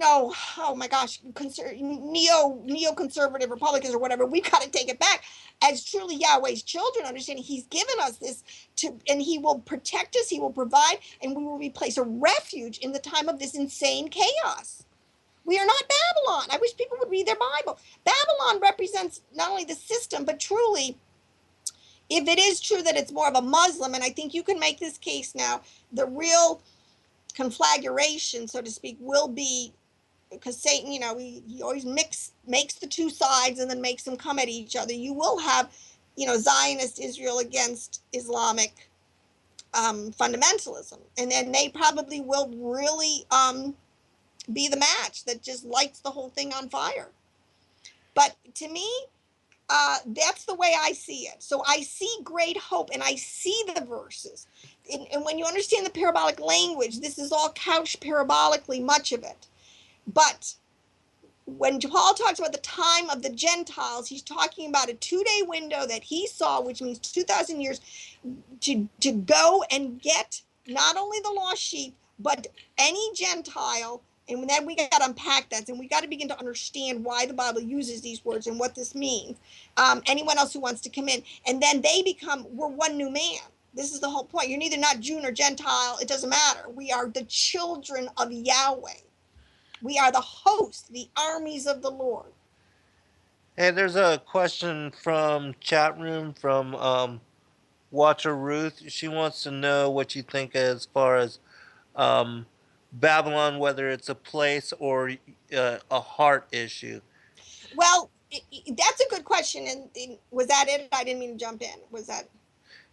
oh my gosh, neoconservative Republicans or whatever. We've got to take it back as truly Yahweh's children, understanding he's given us this and he will protect us, he will provide, and we will be a place of refuge in the time of this insane chaos. We are not Babylon. I wish people would read their Bible. Babylon represents not only the system, but truly, if it is true that it's more of a Muslim, and I think you can make this case now, the real conflagration, so to speak, will be, because Satan, he always makes the two sides and then makes them come at each other. You will have, Zionist Israel against Islamic fundamentalism. And then they probably will really be the match that just lights the whole thing on fire. But to me, that's the way I see it. So I see great hope, and I see the verses. And when you understand the parabolic language, this is all couched parabolically, much of it. But when Paul talks about the time of the Gentiles, he's talking about a 2-day window that he saw, which means 2,000 years, to go and get not only the lost sheep, but any Gentile. And then we got to unpack that, and we got to begin to understand why the Bible uses these words and what this means. Anyone else who wants to come in, and then we're one new man. This is the whole point. You're neither not Jew nor Gentile. It doesn't matter. We are the children of Yahweh. We are the host, the armies of the Lord. Hey, there's a question from chat room from Watcher Ruth. She wants to know what you think as far as Babylon, whether it's a place or a heart issue. Well, that's a good question. And was that it? I didn't mean to jump in. Was that?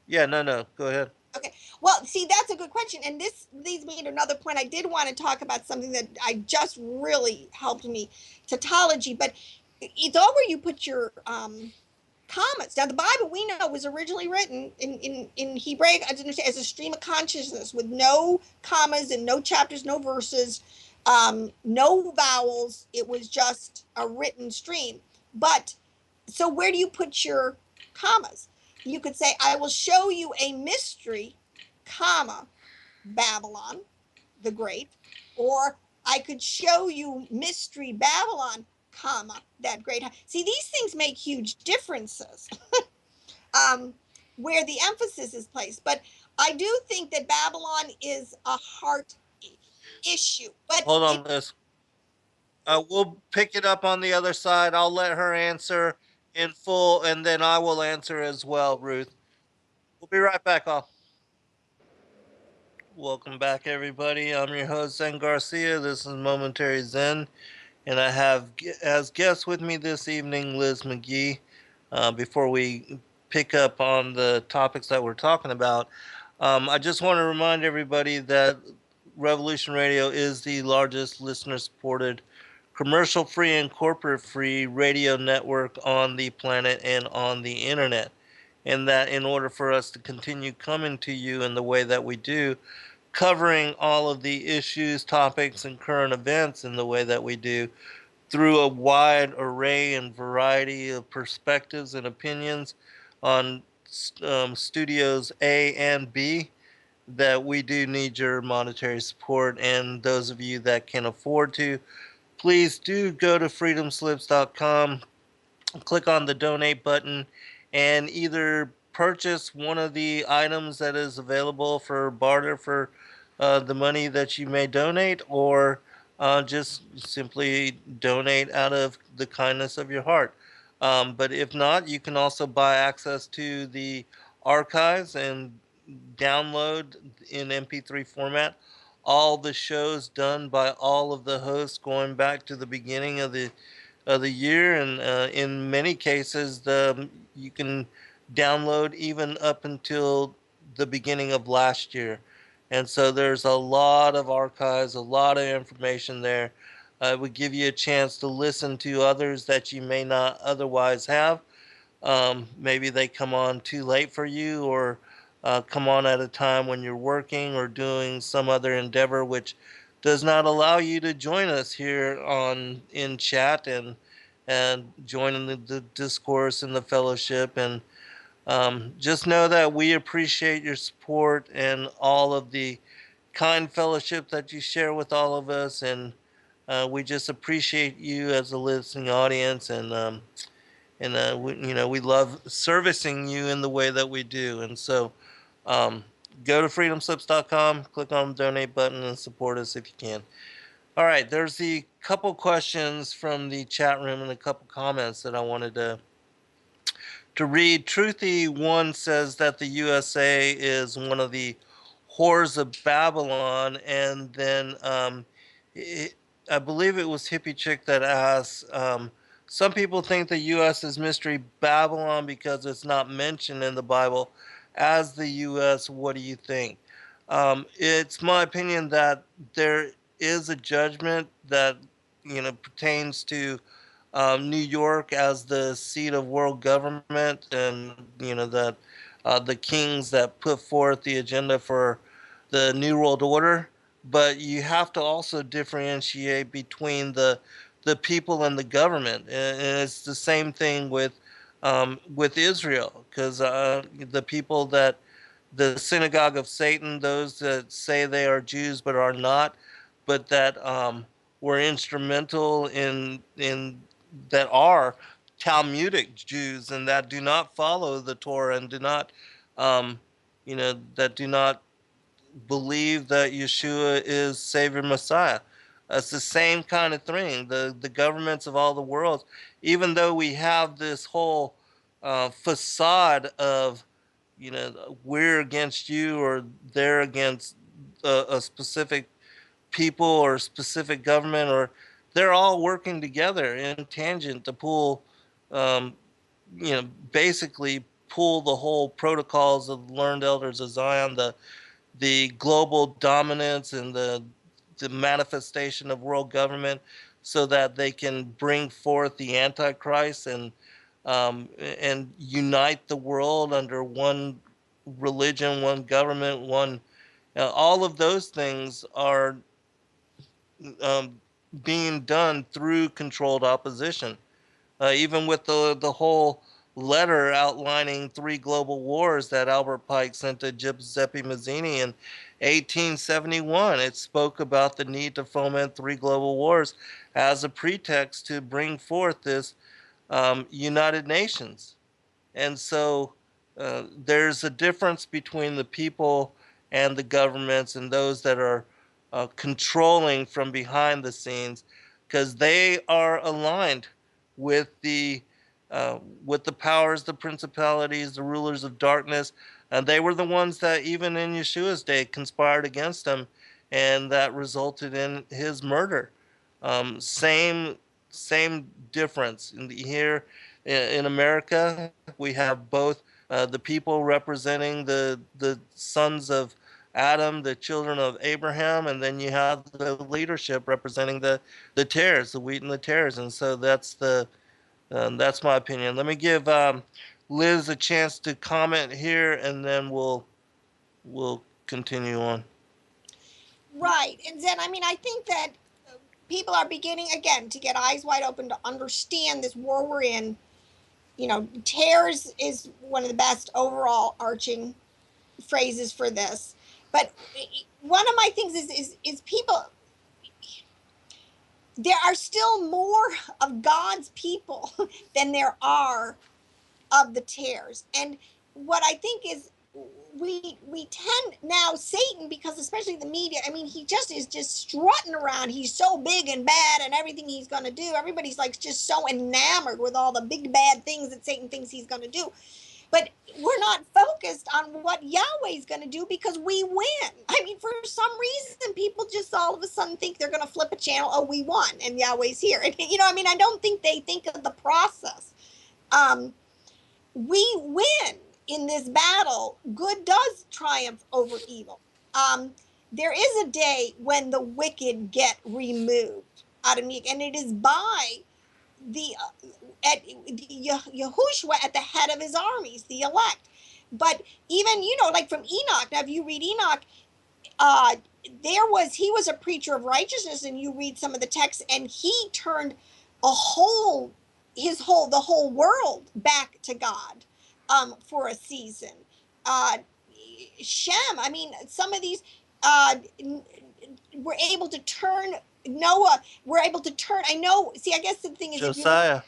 Yeah, no. Go ahead. Okay. Well, see, that's a good question. And this leads me to another point. I did want to talk about something that I just really helped me, tautology, but it's all where you put your commas. Now, the Bible, we know, was originally written in Hebraic as a stream of consciousness with no commas and no chapters, no verses, no vowels. It was just a written stream. But so where do you put your commas? You could say, I will show you a mystery, comma, Babylon the Great, or I could show you mystery Babylon, comma, that great. See, these things make huge differences where the emphasis is placed. But I do think that Babylon is a heart issue. But hold on, Liz. We'll pick it up on the other side. I'll let her answer in full, and then I will answer as well, Ruth. We'll be right back, all. Welcome back, everybody. I'm your host, Zen Garcia. This is Momentary Zen, and I have as guest with me this evening, Liz McGee. Before we pick up on the topics that we're talking about, I just want to remind everybody that Revolution Radio is the largest listener-supported commercial-free and corporate-free radio network on the planet and on the internet. And that in order for us to continue coming to you in the way that we do, covering all of the issues, topics, and current events in the way that we do, through a wide array and variety of perspectives and opinions on studios A and B, that we do need your monetary support. And those of you that can afford to, please do go to freedomslips.com, click on the donate button, and either purchase one of the items that is available for barter for the money that you may donate, or just simply donate out of the kindness of your heart. But if not, you can also buy access to the archives and download in MP3 format all the shows done by all of the hosts going back to the beginning of the year, and in many cases, you can download even up until the beginning of last year. And so there's a lot of archives, a lot of information there. It would give you a chance to listen to others that you may not otherwise have. Maybe they come on too late for you, or come on at a time when you're working or doing some other endeavor which does not allow you to join us here on in chat and join in the discourse and the fellowship. And just know that we appreciate your support and all of the kind fellowship that you share with all of us. And we just appreciate you as a listening audience. And we love servicing you in the way that we do. And so go to freedomslips.com, click on the donate button, and support us if you can. All right, there's the couple questions from the chat room and a couple comments that I wanted to read. Truthy1 says that the USA is one of the whores of Babylon, and then I believe it was Hippie Chick that asked, some people think the U.S. is Mystery Babylon because it's not mentioned in the Bible as the U.S. What do you think? It's my opinion that there is a judgment that pertains to New York as the seat of world government, and that the kings that put forth the agenda for the New World Order. But you have to also differentiate between the people and the government, and it's the same thing with Israel, because the people that the synagogue of Satan, those that say they are Jews but are not, but that were instrumental in that are Talmudic Jews and that do not follow the Torah and do not that do not believe that Yeshua is Savior Messiah. It's the same kind of thing. The governments of all the world, even though we have this whole facade of, we're against you or they're against a specific people or specific government, or they're all working together in tangent to pull, um, basically pull the whole protocols of the learned elders of Zion, the global dominance and the manifestation of world government, so that they can bring forth the Antichrist and unite the world under one religion, one government, one. All of those things are being done through controlled opposition. Even with the whole letter outlining 3 global wars that Albert Pike sent to Giuseppe Mazzini in 1871, it spoke about the need to foment 3 global wars as a pretext to bring forth this United Nations. And so there's a difference between the people and the governments and those that are controlling from behind the scenes, because they are aligned with the powers, the principalities, the rulers of darkness, and they were the ones that even in Yeshua's day conspired against him, and that resulted in his murder. Same difference here in America. We have both the people representing the sons of Adam, the children of Abraham, and then you have the leadership representing the tares, the wheat and the tares. And so that's my opinion. Let me give Liz a chance to comment here, and then we'll continue on. Right. And then, I mean, I think that people are beginning again to get eyes wide open to understand this war we're in. You know, tears is one of the best overall arching phrases for this. But one of my things is people, there are still more of God's people than there are of the tares. And what I think is we tend now, Satan, because especially the media, I mean, he just is just strutting around. He's so big and bad and everything he's going to do. Everybody's like just so enamored with all the big bad things that Satan thinks he's going to do. But we're not focused on what Yahweh's going to do because we win. I mean, for some reason, people just all of a sudden think they're going to flip a channel. Oh, we won and Yahweh's here. And, you know, I mean, I don't think they think of the process. We win in this battle. Good does triumph over evil. There is a day when the wicked get removed out of me, and it is by the Yahushua at the head of his armies, the elect. But even, you know, like from Enoch, now if you read Enoch, he was a preacher of righteousness, and you read some of the texts, and he turned the whole world back to God for a season. Shem, I mean, some of these were able to turn. Noah were able to turn. I know. See, I guess the thing is, Josiah.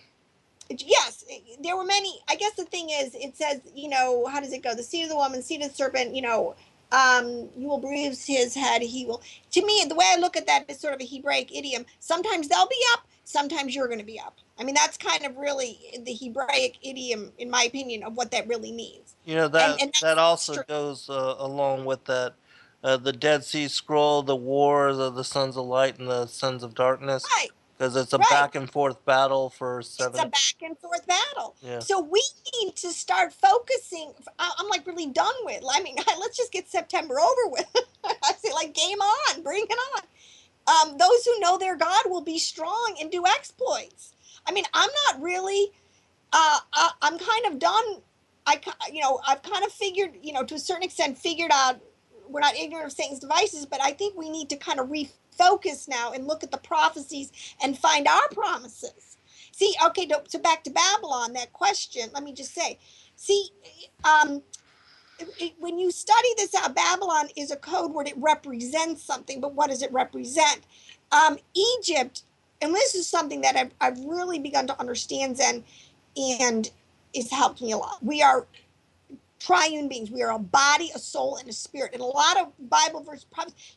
Yes, there were many. I guess the thing is, it says, you know, how does it go? The seed of the woman, seed of the serpent, you know, you will bruise his head. He will. To me, the way I look at that is sort of a Hebraic idiom. Sometimes they'll be up. Sometimes you're going to be up. I mean, that's kind of really the Hebraic idiom, in my opinion, of what that really means. You know, that also goes along with that. The Dead Sea Scroll, the wars of the sons of light and the sons of darkness. Right. Because it's a back and forth battle for 7. It's a back and forth battle. Yeah. So we need to start focusing. I'm like really done with. I mean, let's just get September over with. I say, like, game on, bring it on. Those who know their God will be strong and do exploits. I mean, I'm not really. I'm kind of done. I've kind of figured, you know, to a certain extent, figured out we're not ignorant of Satan's devices, but I think we need to kind of refocus now and look at the prophecies and find our promises. See, okay, so back to Babylon, that question, let me just say, see, when you study this out, Babylon is a code word. It represents something, but what does it represent? Egypt, and this is something that I've really begun to understand, Zen, and it's helped me a lot. We are triune beings. We are a body, a soul, and a spirit. And a lot of Bible verses,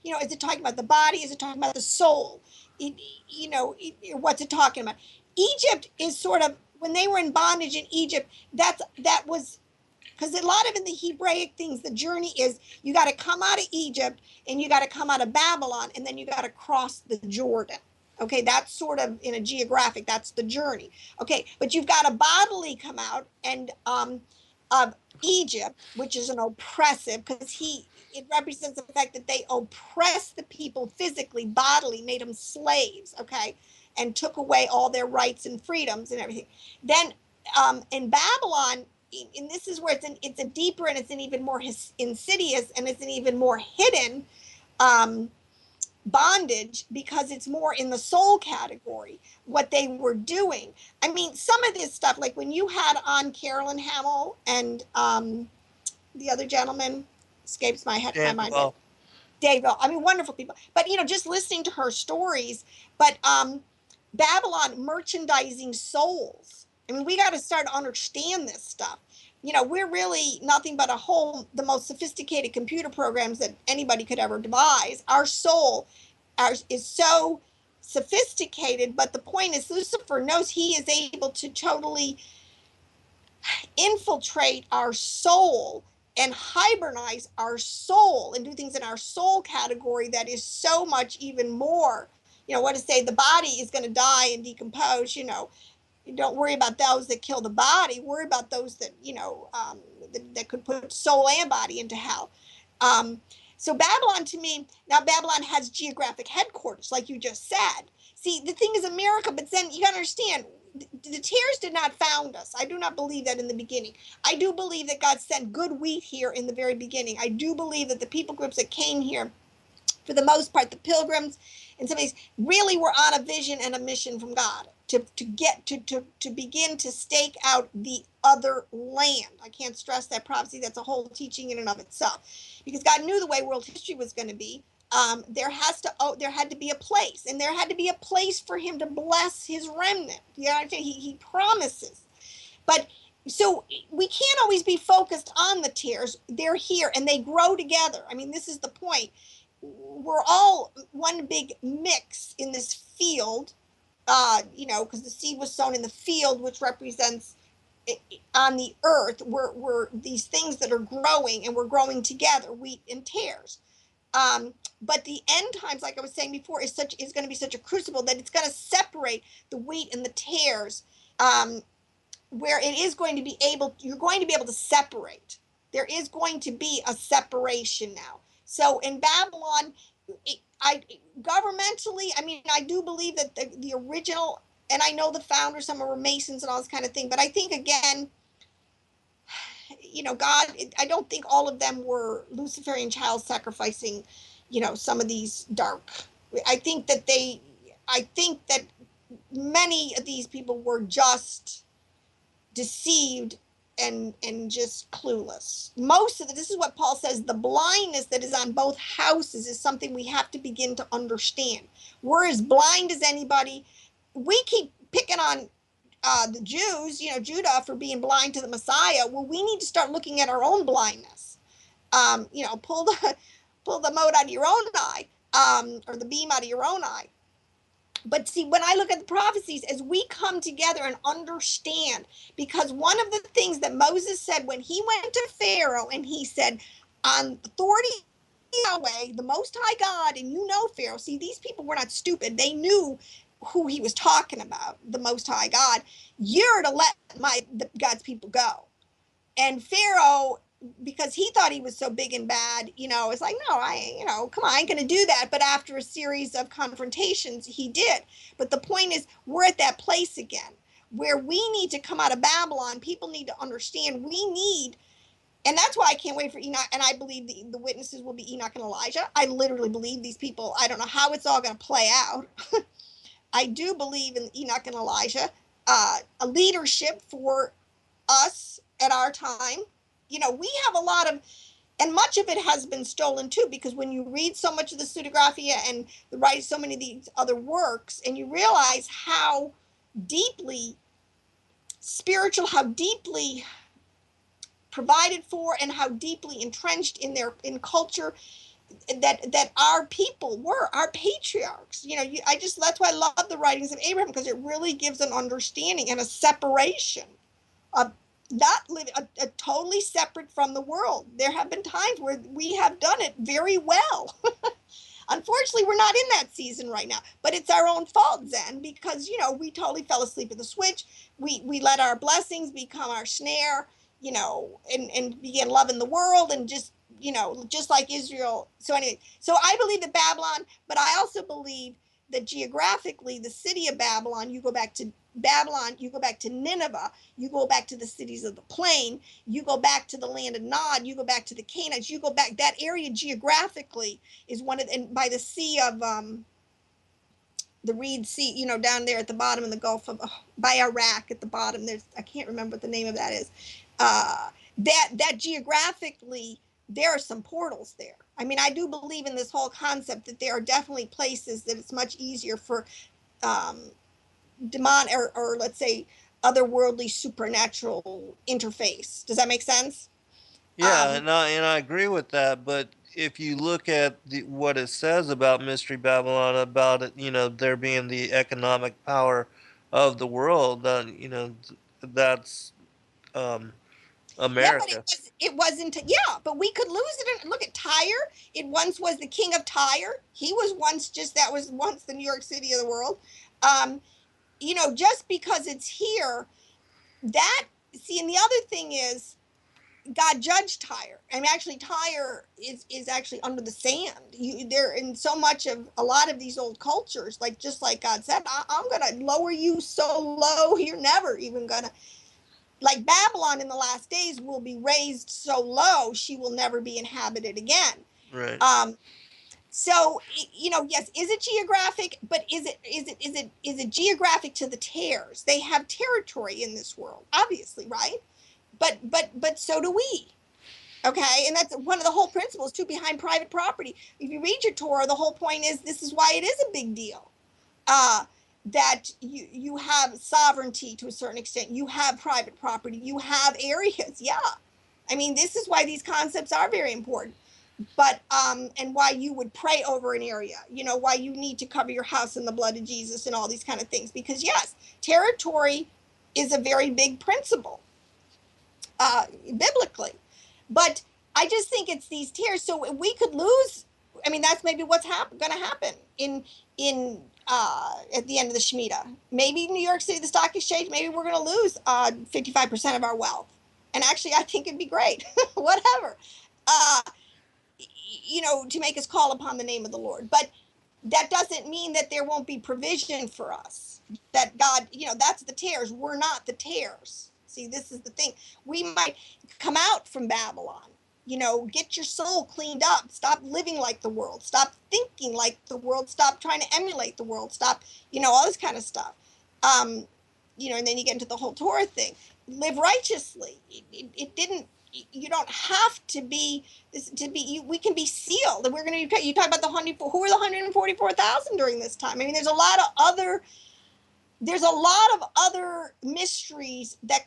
you know, is it talking about the body? Is it talking about the soul? What's it talking about? Egypt is sort of, when they were in bondage in Egypt, that was, because a lot of in the Hebraic things, the journey is you got to come out of Egypt and you got to come out of Babylon and then you got to cross the Jordan. Okay, that's sort of in a geographic, that's the journey. Okay, but you've got to bodily come out and of Egypt, which is an oppressive, because it represents the fact that they oppressed the people physically, bodily, made them slaves, okay, and took away all their rights and freedoms and everything. Then in Babylon, and this is where it's a deeper and it's an even more insidious and it's an even more hidden bondage, because it's more in the soul category, what they were doing. I mean, some of this stuff, like when you had on Carolyn Hamill and the other gentleman, escapes my head, my mind. Dave, I mean, wonderful people. But, you know, just listening to her stories, but Babylon merchandising souls. I mean, we got to start to understand this stuff. You know, we're really nothing but the most sophisticated computer programs that anybody could ever devise. Our soul is so sophisticated, but the point is Lucifer knows he is able to totally infiltrate our soul and hibernize our soul and do things in our soul category that is so much even more, you know, what to say, the body is going to die and decompose, you know. Don't worry about those that kill the body. Worry about those that, you know, that could put soul and body into hell. So Babylon, to me, now Babylon has geographic headquarters, like you just said. See, the thing is America, but then you gotta understand, the tares did not found us. I do not believe that in the beginning. I do believe that God sent good wheat here in the very beginning. I do believe that the people groups that came here, for the most part, the pilgrims and some of these really were on a vision and a mission from God to begin to stake out the other land. I can't stress that prophecy. That's a whole teaching in and of itself, because God knew the way world history was going to be. There had to be a place, and there had to be a place for him to bless his remnant. You know, he promises, but so we can't always be focused on the tares. They're here and they grow together. I mean, this is the point. We're all one big mix in this field, because the seed was sown in the field, which represents on the earth. We're these things that are growing, and we're growing together, wheat and tares. But the end times, like I was saying before, is going to be such a crucible that it's going to separate the wheat and the tares, where it is going to be you're going to be able to separate. There is going to be a separation now. So in Babylon, governmentally, I mean, I do believe that the original, and I know the founders, some were Masons and all this kind of thing, but I think, again, God, I don't think all of them were Luciferian child sacrificing, some of these dark. I think that many of these people were just deceived and just clueless. Most of this is what Paul says, the blindness that is on both houses is something we have to begin to understand. We're as blind as anybody. We keep picking on the Jews, Judah, for being blind to the Messiah. Well, we need to start looking at our own blindness. Pull the mote out of your own eye, or the beam out of your own eye. But see, when I look at the prophecies, as we come together and understand, because one of the things that Moses said when he went to Pharaoh and he said, on authority Yahweh, the Most High God, and Pharaoh, see, these people were not stupid. They knew who he was talking about, the Most High God. You're to let God's people go. And Pharaoh, because he thought he was so big and bad, it's like, no, come on, I ain't going to do that. But after a series of confrontations, he did. But the point is, we're at that place again where we need to come out of Babylon. People need to understand and that's why I can't wait for Enoch. And I believe the witnesses will be Enoch and Elijah. I literally believe these people. I don't know how it's all going to play out. I do believe in Enoch and Elijah, a leadership for us at our time. We have a lot of, and much of it has been stolen too, because when you read so much of the Pseudegraphia and write so many of these other works, and you realize how deeply spiritual, how deeply provided for, and how deeply entrenched in culture that our people were, our patriarchs. That's why I love the writings of Abraham, because it really gives an understanding and a separation of not living a totally separate from the world. There have been times where we have done it very well. Unfortunately, we're not in that season right now, but it's our own fault, Zen, because, we totally fell asleep at the switch. We let our blessings become our snare, and began loving the world and just like Israel. So anyway, so I believe that Babylon, but I also believe that geographically, the city of Babylon, you go back to Babylon, you go back to Nineveh, you go back to the cities of the plain, you go back to the land of Nod, you go back to the Canaanites, you go back, that area geographically is and by the sea of, the Reed Sea, down there at the bottom in the Gulf of, by Iraq at the bottom, I can't remember what the name of that is. That geographically, there are some portals there. I mean, I do believe in this whole concept that there are definitely places that it's much easier for demon or let's say otherworldly supernatural interface. Does that make sense? Yeah, and I agree with that. But if you look at what it says about Mystery Babylon, about it, there being the economic power of the world, that's Yeah, but America. it wasn't. Yeah, but we could lose it. Look at Tyre. It once was the king of Tyre. That was once the New York City of the world. Just because it's here, and the other thing is, God judged Tyre. I mean, actually, Tyre is actually under the sand. They're in so much of a lot of these old cultures, like just like God said, I'm going to lower you so low, you're never even going to. Like Babylon in the last days will be raised so low, she will never be inhabited again. Right. So yes, is it geographic? But is it geographic to the tares? They have territory in this world, obviously, right? But so do we. Okay, and that's one of the whole principles too behind private property. If you read your Torah, the whole point is this is why it is a big deal. That you have sovereignty to a certain extent. You have private property. You have areas. Yeah, I mean, this is why these concepts are very important. But and why you would pray over an area, why you need to cover your house in the blood of Jesus and all these kind of things, because yes, territory is a very big principle biblically. But I just think it's these tiers, so we could lose. I mean, that's maybe what's going to happen in at the end of the Shemitah. Maybe New York City, the stock exchange, maybe we're going to lose 55% of our wealth. And actually, I think it'd be great. Whatever. To make us call upon the name of the Lord. But that doesn't mean that there won't be provision for us. That God, that's the tares. We're not the tares. See, this is the thing. We might come out from Babylon. Get your soul cleaned up. Stop living like the world. Stop thinking like the world. Stop trying to emulate the world. Stop, all this kind of stuff. And then you get into the whole Torah thing. Live righteously. It didn't. You don't have to be we can be sealed. We're going to be, you talk about who are the 144,000 during this time. I mean, there's a lot of other mysteries that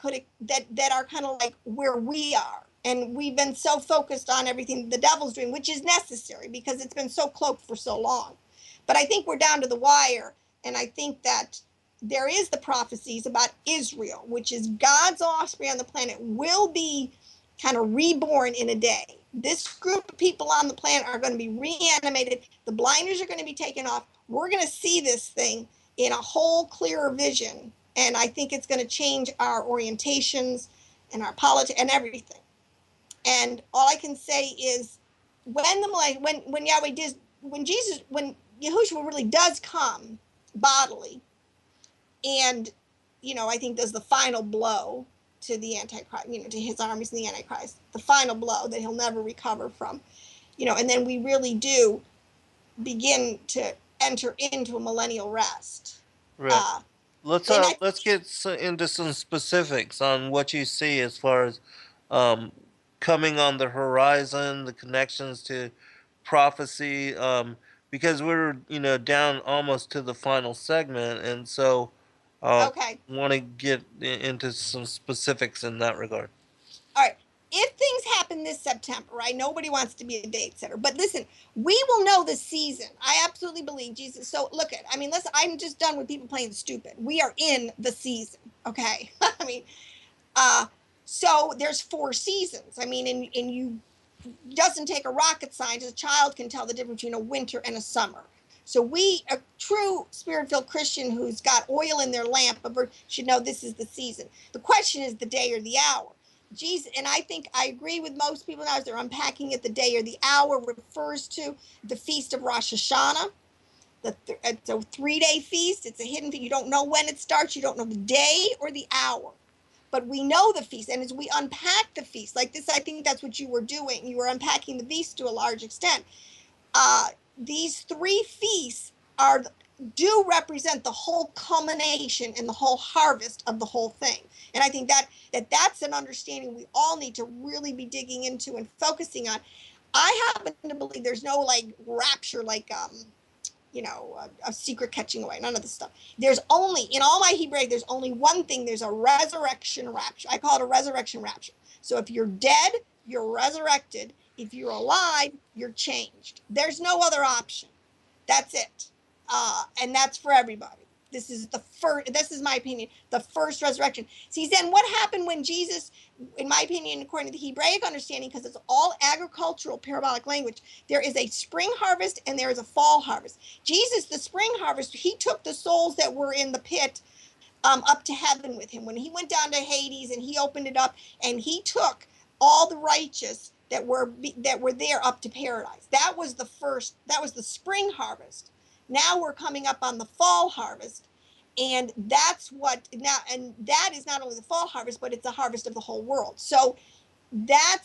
are kind of like where we are. And we've been so focused on everything the devil's doing, which is necessary because it's been so cloaked for so long. But I think we're down to the wire. And I think that there is the prophecies about Israel, which is God's offspring on the planet will be kind of reborn in a day. This group of people on the planet are going to be reanimated. The blinders are going to be taken off. We're going to see this thing in a whole clearer vision. And I think it's going to change our orientations and our politics and everything. And all I can say is when Yahushua really does come bodily, and, I think does the final blow to the Antichrist, to his armies and the Antichrist, the final blow that he'll never recover from, and then we really do begin to enter into a millennial rest. Right. Let's get into some specifics on what you see as far as coming on the horizon, the connections to prophecy, because we're down almost to the final segment, and so okay, want to get into some specifics in that regard. All right. If things happen this September, right? Nobody wants to be a date setter, but listen, we will know the season. I absolutely believe Jesus. So listen, I'm just done with people playing stupid. We are in the season, okay? I mean, so there's 4 seasons. I mean, and you doesn't take a rocket scientist. A child can tell the difference between a winter and a summer. So a true spirit-filled Christian who's got oil in their lamp should know this is the season. The question is the day or the hour. Jesus, and I think I agree with most people now as they're unpacking it. The day or the hour refers to the feast of Rosh Hashanah. It's a 3-day feast. It's a hidden feast. You don't know when it starts. You don't know the day or the hour. But we know the feast. And as we unpack the feast, like this, I think that's what you were doing. You were unpacking the feast to a large extent. These 3 feasts do represent the whole culmination and the whole harvest of the whole thing. And I think that's an understanding we all need to really be digging into and focusing on. I happen to believe there's no rapture, a secret catching away, none of this stuff. There's only, in all my Hebraic, there's only one thing. There's a resurrection rapture. I call it a resurrection rapture. So if you're dead, you're resurrected. If you're alive, you're changed. There's no other option. That's it. And that's for everybody. This is my opinion, the first resurrection. See, then what happened when Jesus, in my opinion, according to the Hebraic understanding, because it's all agricultural parabolic language, there is a spring harvest and there is a fall harvest. Jesus, the spring harvest, he took the souls that were in the pit up to heaven with him. When he went down to Hades and he opened it up and he took all the righteous that were there up to paradise. That was the first. That was the spring harvest. Now we're coming up on the fall harvest, and that's what now. And that is not only the fall harvest, but it's a harvest of the whole world. So that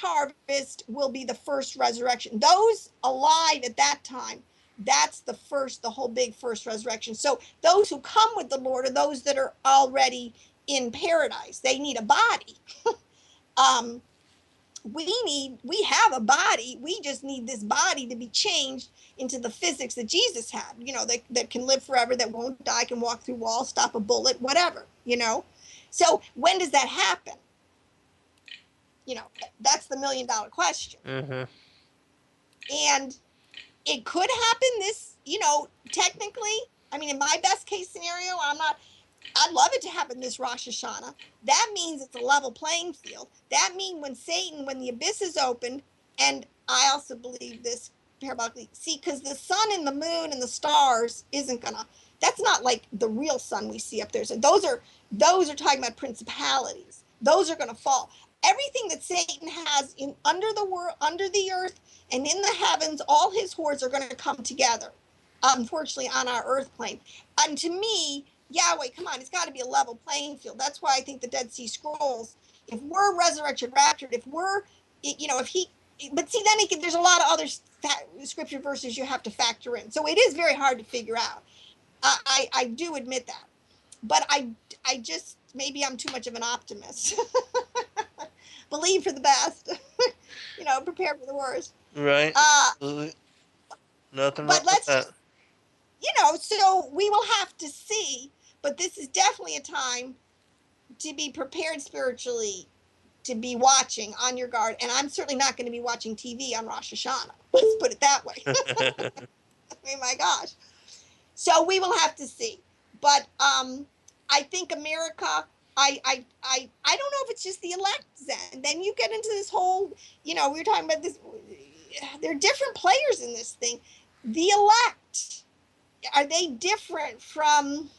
harvest will be the first resurrection. Those alive at that time, that's the whole big first resurrection. So those who come with the Lord are those that are already in paradise. They need a body. We have a body. We just need this body to be changed into the physics that Jesus had, that can live forever, that won't die, can walk through walls, stop a bullet, whatever, So when does that happen? That's the $1 million question. Mm-hmm. And it could happen technically, in my best case scenario, I'd love it to happen this Rosh Hashanah. That means it's a level playing field. That means when the abyss is opened, and I also believe this parabolically, because the sun and the moon and the stars that's not like the real sun we see up there. So those are talking about principalities. Those are going to fall. Everything that Satan has under the earth and in the heavens, all his hordes are going to come together, unfortunately, on our earth plane. And to me, Yahweh, come on, it's got to be a level playing field. That's why I think the Dead Sea Scrolls, if we're resurrected, raptured, but see, then there's a lot of other scripture verses you have to factor in. So it is very hard to figure out. I do admit that. But I just, maybe I'm too much of an optimist. Believe for the best, prepare for the worst. Right. Nothing wrong But with that. so we will have to see. But this is definitely a time to be prepared spiritually, to be watching on your guard. And I'm certainly not going to be watching TV on Rosh Hashanah. Let's put it that way. My gosh. So we will have to see. But I think America, I don't know if it's just the elect then. Then you get into this whole, we were talking about this. There are different players in this thing. The elect, are they different from,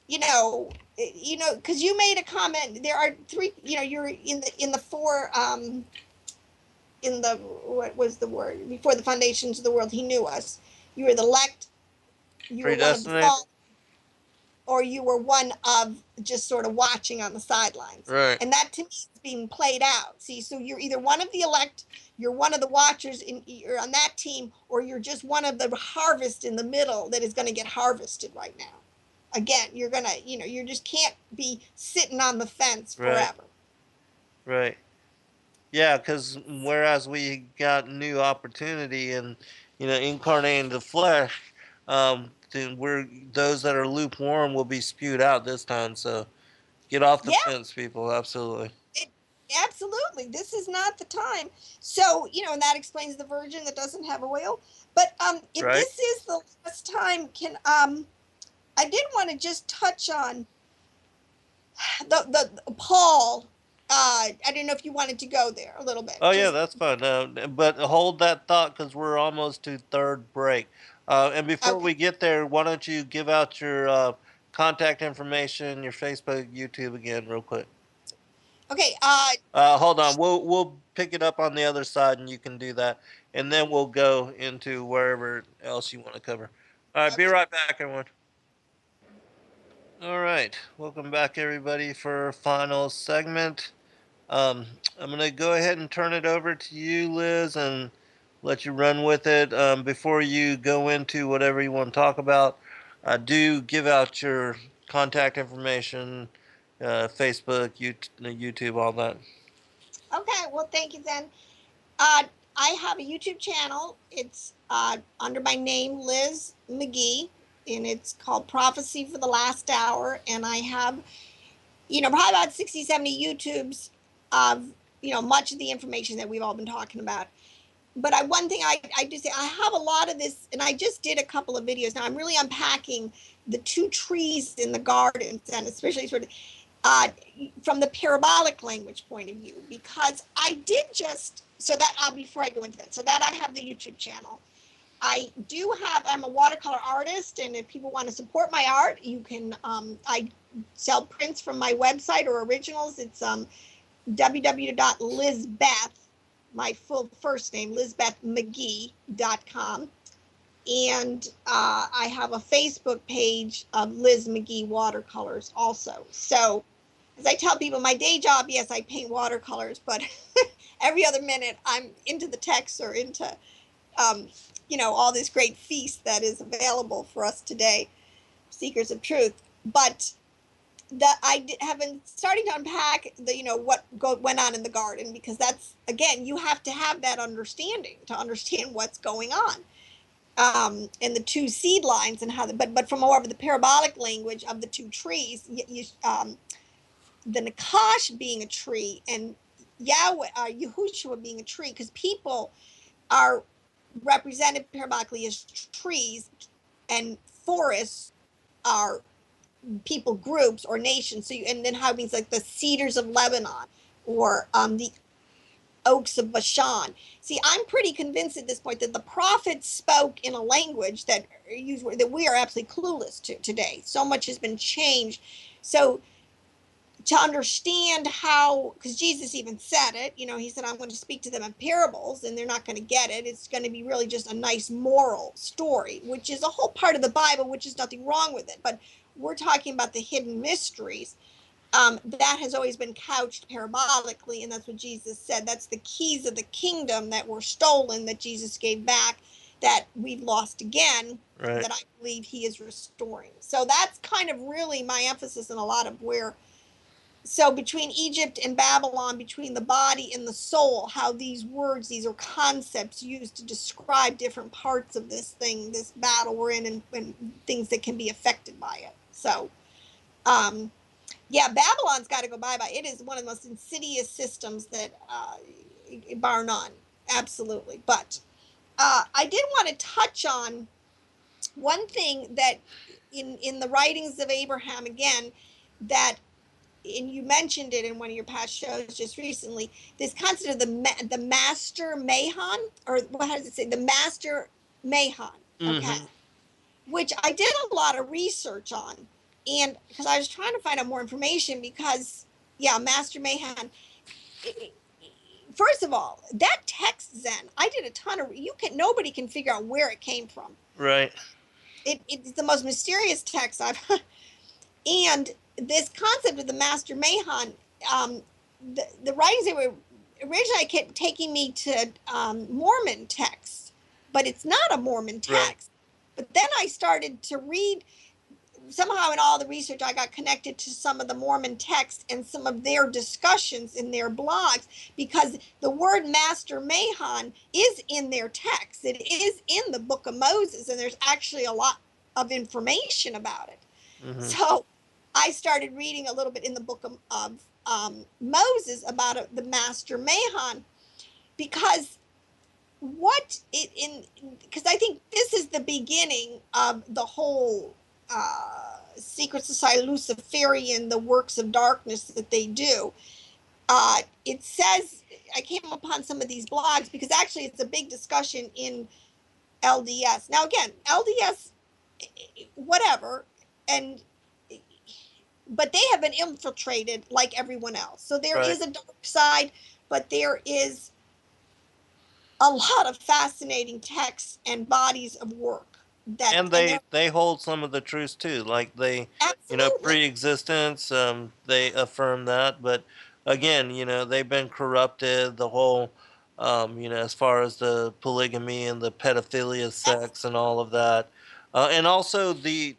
because you made a comment. There are three. You're in the four. What was the word before the foundations of the world? He knew us. You were the elect. You were one of the fall, or you were one of just sort of watching on the sidelines. Right. And that to me is being played out. See, so you're either one of the elect, you're one of the watchers, you're on that team, or you're just one of the harvest in the middle that is going to get harvested right now. Again, you're going to, you just can't be sitting on the fence forever. Right. Yeah, because whereas we got new opportunity and, incarnating the flesh, then those that are lukewarm will be spewed out this time. So get off the fence, people. Absolutely. Absolutely. This is not the time. So, and that explains the virgin that doesn't have oil. But if this is the last time, I did want to just touch on the Paul. I didn't know if you wanted to go there a little bit. Oh, yeah, that's fine. But hold that thought because we're almost to third break. And before we get there, why don't you give out your contact information, your Facebook, YouTube again, real quick. Okay. Hold on. We'll pick it up on the other side, and you can do that, and then we'll go into wherever else you want to cover. All right. Be right back, everyone. All right. Welcome back, everybody, for our final segment. I'm going to go ahead and turn it over to you, Liz, and let you run with it. Before you go into whatever you want to talk about, do give out your contact information, Facebook, YouTube, all that. Okay, well, thank you then. I have a YouTube channel. It's under my name, Liz McGee, and it's called Prophecy for the Last Hour. And I have, probably about 60, 70 YouTubes of, much of the information that we've all been talking about. But one thing I do say, I have a lot of this, and I just did a couple of videos. Now I'm really unpacking the two trees in the garden, and especially sort of from the parabolic language point of view, because I did just, so that before I go into that, so that I have the YouTube channel. I'm a watercolor artist, and if people want to support my art, you can, I sell prints from my website or originals. It's www.lizbeth, my full first name, lizbethmcgee.com. And I have a Facebook page of Liz McGee watercolors also. So as I tell people, my day job, yes, I paint watercolors, but every other minute I'm into the text or into, all this great feast that is available for us today, seekers of truth. But have been starting to unpack what went on in the garden, because that's, again, you have to have that understanding to understand what's going on. And the two seed lines and how, but from more of the parabolic language of the two trees, the Nakash being a tree and Yahushua being a tree, because people are represented parabolically as trees, and forests are people groups or nations. So and then how it means like the cedars of Lebanon, or the oaks of Bashan. See, I'm pretty convinced at this point that the prophets spoke in a language that we are absolutely clueless to today. So much has been changed. So to understand how, because Jesus even said it, he said, I'm going to speak to them in parables, and they're not going to get it. It's going to be really just a nice moral story, which is a whole part of the Bible, which is nothing wrong with it. But we're talking about the hidden mysteries. That has always been couched parabolically, and that's what Jesus said. That's the keys of the kingdom that were stolen, that Jesus gave back, that we've lost again, Right. that I believe he is restoring. So that's kind of really my emphasis in a lot of where, so between Egypt and Babylon, between the body and the soul, how these words, these are concepts used to describe different parts of this thing, this battle we're in, and things that can be affected by it. So, yeah, Babylon's got to go bye-bye. It is one of the most insidious systems that, bar none, absolutely. But I did want to touch on one thing that in the writings of Abraham, again, that, and you mentioned it in one of your past shows just recently, this concept of the master Mahan, or how does it say, the master Mahan, okay, Mm-hmm. which I did a lot of research on, and because I was trying to find out more information, because master Mahan, first of all, that text, Zen, I did a ton of, nobody can figure out where it came from. Right. It's the most mysterious text I've and this concept of the master Mahan, the writings that were originally kept taking me to Mormon texts, but it's not a Mormon text. Right. But then I started to read, somehow in all the research, I got connected to some of the Mormon texts and some of their discussions in their blogs, because the word master Mahan is in their text. It is in the book of Moses, and there's actually a lot of information about it. Mm-hmm. So I started reading a little bit in the book of Moses about the master Mahan, because because I think this is the beginning of the whole secret society, Luciferian, the works of darkness that they do. It says, I came upon some of these blogs because actually it's a big discussion in LDS. Now again, LDS, whatever, but they have been infiltrated like everyone else. So there is a dark side, but there is a lot of fascinating texts and bodies of work that, and they hold some of the truths too, like they, absolutely, pre-existence, they affirm that, but again, they've been corrupted, the whole, as far as the polygamy and the pedophilia, sex, and all of that, and also the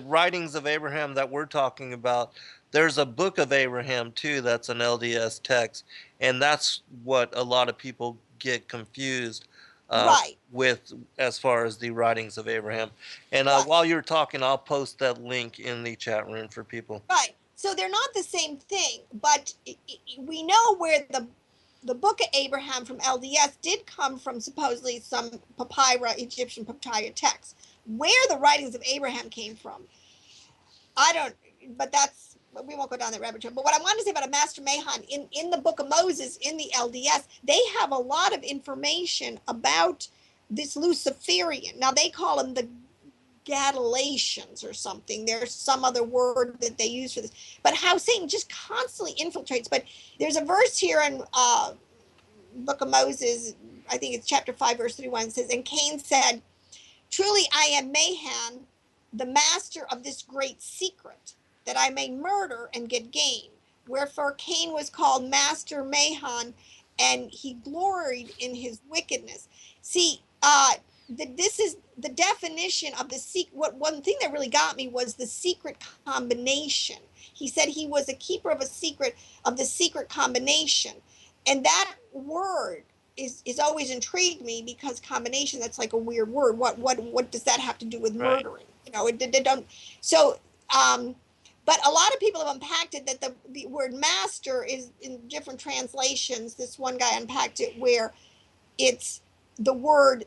writings of Abraham that we're talking about. There's a book of Abraham too that's an LDS text, and that's what a lot of people get confused right, with, as far as the writings of Abraham. And right, while you're talking, I'll post that link in the chat room for people. right. So they're not the same thing, but we know where the book of Abraham from LDS did come from, supposedly some papyri, Egyptian papyri texts. Where the writings of Abraham came from, I don't, but we won't go down that rabbit trail. But what I wanted to say about a master Mahan, in the book of Moses, in the LDS, they have a lot of information about this Luciferian. Now they call them the Galatians or something. There's some other word that they use for this. But how Satan just constantly infiltrates. But there's a verse here in Book of Moses, I think it's chapter 5, verse 31. It says, and Cain said, truly I am Mahan, the master of this great secret, that I may murder and get gain. Wherefore Cain was called Master Mahan, and he gloried in his wickedness. See, this is the definition of the secret. What one thing that really got me was the secret combination. He said he was a keeper of a secret, of the secret combination, and that word is always intrigued me, because combination, that's like a weird word. What does that have to do with Right. murdering? You know, it don't. So, but a lot of people have unpacked it, that the word master is in different translations. This one guy unpacked it where it's the word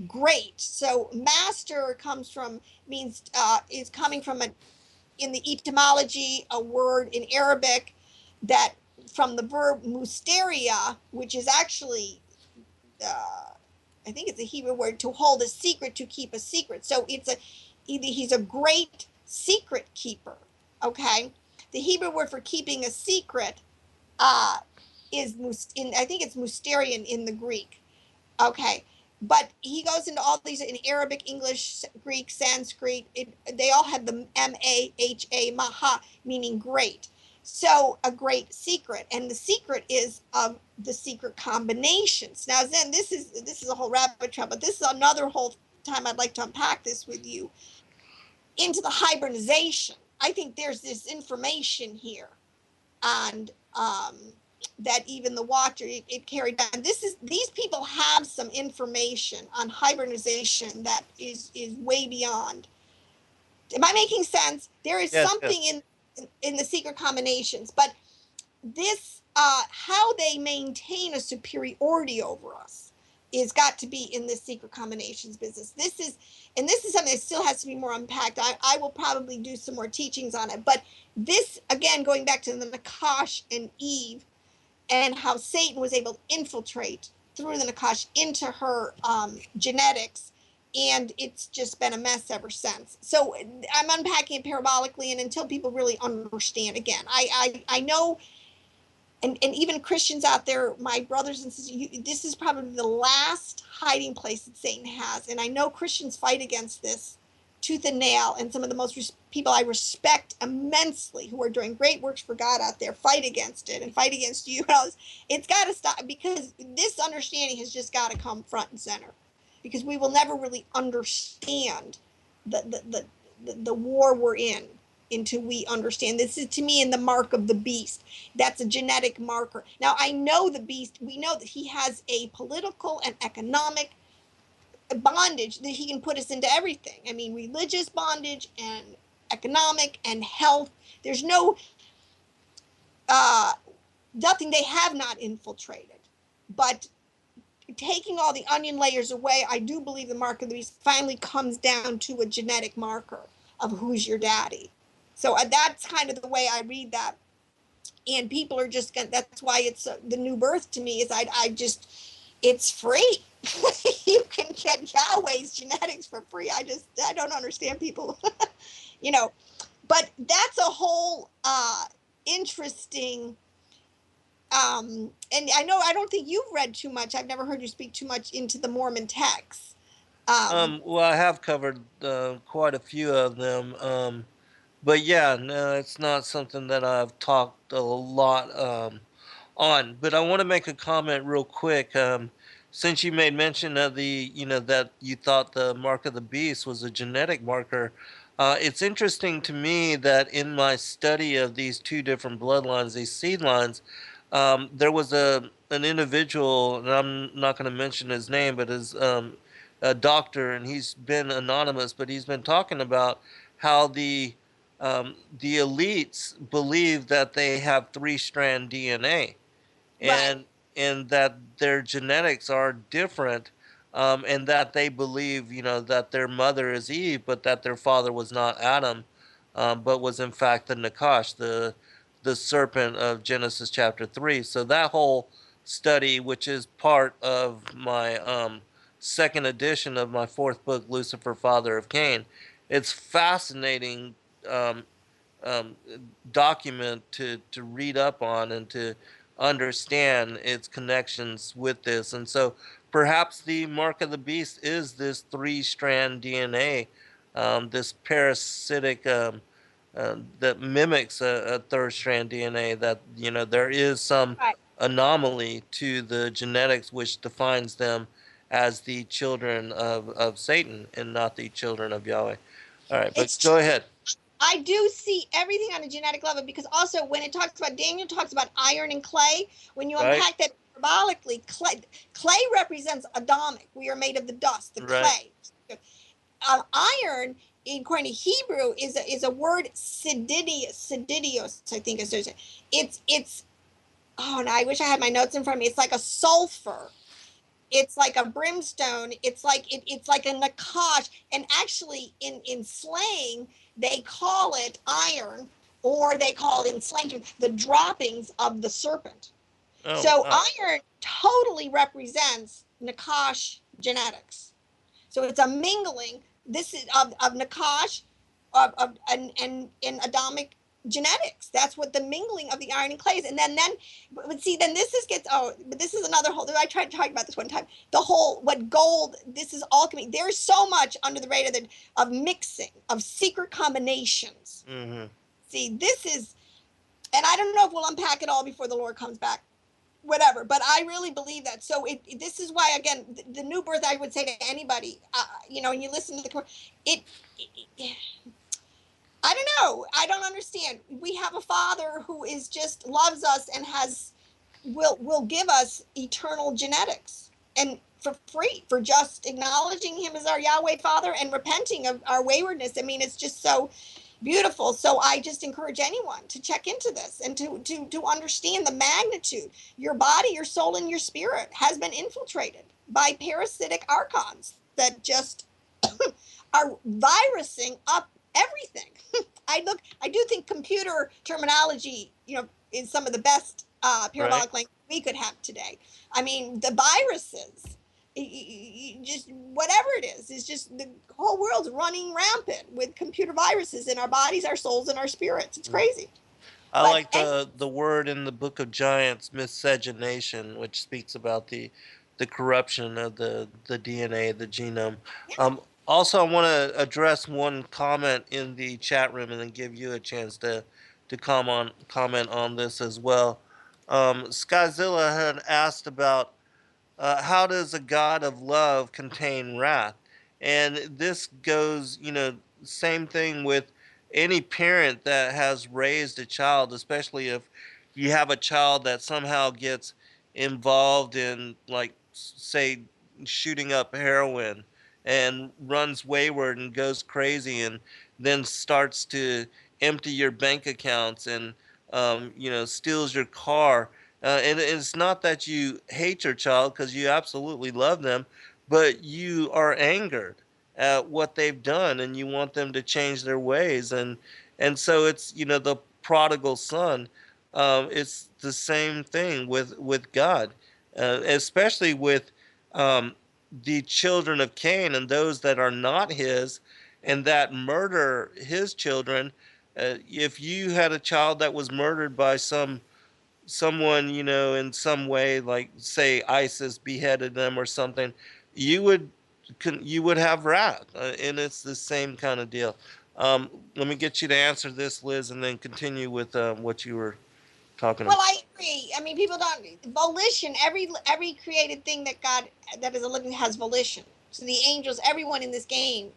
great. So master is coming from in the etymology, a word in Arabic that from the verb musteria, which is actually, I think it's a Hebrew word, to hold a secret, to keep a secret. So he's a great secret keeper. Okay, the Hebrew word for keeping a secret is I think it's musterian in the Greek. Okay, but he goes into all these in Arabic, English, Greek, Sanskrit. They all have the M-A-H-A, maha, meaning great. So a great secret, and the secret is of the secret combinations. Now, then, this is a whole rabbit trail, but this is another whole time I'd like to unpack this with you into the hibernization. I think there's this information here, and that even the Watcher it carried on. These people have some information on hibernization that is way beyond. Am I making sense? There is Yes, something yes. in the secret combinations, but this how they maintain a superiority over us is got to be in this secret combinations business. This is something that still has to be more unpacked. I will probably do some more teachings on it, but this, again, going back to the Nakash and Eve, and how Satan was able to infiltrate through the Nakash into her genetics, and it's just been a mess ever since. So I'm unpacking it parabolically, and until people really understand, again, I know, and even Christians out there, my brothers and sisters, this is probably the last hiding place that Satan has, and I know Christians fight against this tooth and nail, and some of the most people I respect immensely who are doing great works for God out there fight against it and fight against you. It's got to stop, because this understanding has just got to come front and center, because we will never really understand the war we're in until we understand. This is, to me, in the mark of the beast. That's a genetic marker. Now, I know the beast, we know that he has a political and economic bondage, that he can put us into everything. I mean, religious bondage and economic and health. There's nothing they have not infiltrated. But taking all the onion layers away, I do believe the mark of the beast finally comes down to a genetic marker of who's your daddy. So that's kind of the way I read that. And people are just gonna, that's why it's the new birth to me, is it's free. You can get Yahweh's genetics for free. I don't understand people, but that's a whole interesting, and I don't think you've read too much. I've never heard you speak too much into the Mormon texts. Well, I have covered quite a few of them. But yeah, no, it's not something that I've talked a lot on. But I want to make a comment real quick. Since you made mention of that you thought the mark of the beast was a genetic marker, it's interesting to me that in my study of these two different bloodlines, these seed lines, there was an individual, and I'm not going to mention his name, but his a doctor, and he's been anonymous, but he's been talking about how the elites believe that they have three-strand DNA, Right. and that their genetics are different, and that they believe, that their mother is Eve, but that their father was not Adam, but was in fact the Nakash, the serpent of Genesis chapter 3. So that whole study, which is part of my second edition of my fourth book, Lucifer, Father of Cain. It's fascinating um, um, document to read up on and to understand its connections with this. And so perhaps the mark of the beast is this three-strand DNA, this parasitic that mimics a third strand DNA, that, there is some Right. anomaly to the genetics which defines them as the children of Satan and not the children of Yahweh. All right, but It's go ahead. I do see everything on a genetic level, because also when it talks about, Daniel talks about iron and clay, when you Right, unpack that symbolically, clay represents Adamic. We are made of the dust, the right. clay. Iron, according to Hebrew, is a word sididios, I think is. It's oh, and I wish I had my notes in front of me. It's like a sulfur. It's like a brimstone. It's like a nakash. And actually, in slang, they call it iron, or they call it in slang the droppings of the serpent. Oh, So wow. iron totally represents nakash genetics. So it's a mingling. This is of nakash, of and Adamic genetics. That's what the mingling of the iron and clays. And then but see, then this is gets, oh, but this is another whole, I tried to talk about this one time. The whole, what gold, this is alchemy. There's so much under the radar of mixing, of secret combinations. Mm-hmm. See, this is, and I don't know if we'll unpack it all before the Lord comes back, whatever, but I really believe that. So this is why, again, the new birth, I would say to anybody, and you listen to it, I don't know, I don't understand. We have a Father who is just loves us and will give us eternal genetics, and for free, for just acknowledging him as our Yahweh Father and repenting of our waywardness. I mean, it's just so beautiful. So I just encourage anyone to check into this and to understand the magnitude. Your body, your soul, and your spirit has been infiltrated by parasitic archons that just are virusing up everything. I do think computer terminology, is some of the best Right. parabolic language we could have today. I mean, the viruses, just whatever it is just the whole world's running rampant with computer viruses in our bodies, our souls, and our spirits. It's crazy. I But like the word in the Book of Giants, miscegenation, which speaks about the corruption of the DNA, the genome. Also, I want to address one comment in the chat room and then give you a chance to comment on this as well. Skyzilla had asked about how does a God of love contain wrath? And this goes, same thing with any parent that has raised a child, especially if you have a child that somehow gets involved in, like, say, shooting up heroin and runs wayward and goes crazy and then starts to empty your bank accounts and, steals your car. And it's not that you hate your child, because you absolutely love them, but you are angered at what they've done and you want them to change their ways. And so it's, the prodigal son. It's the same thing with God, especially with the children of Cain and those that are not his and that murder his children. If you had a child that was murdered by someone, in some way, like say ISIS beheaded them or something, you would you would have wrath, and it's the same kind of deal. Let me get you to answer this, Liz, and then continue with what you were talking well, about. I agree. I mean, people don't volition. Every created thing that is a living has volition. So the angels, everyone in this game,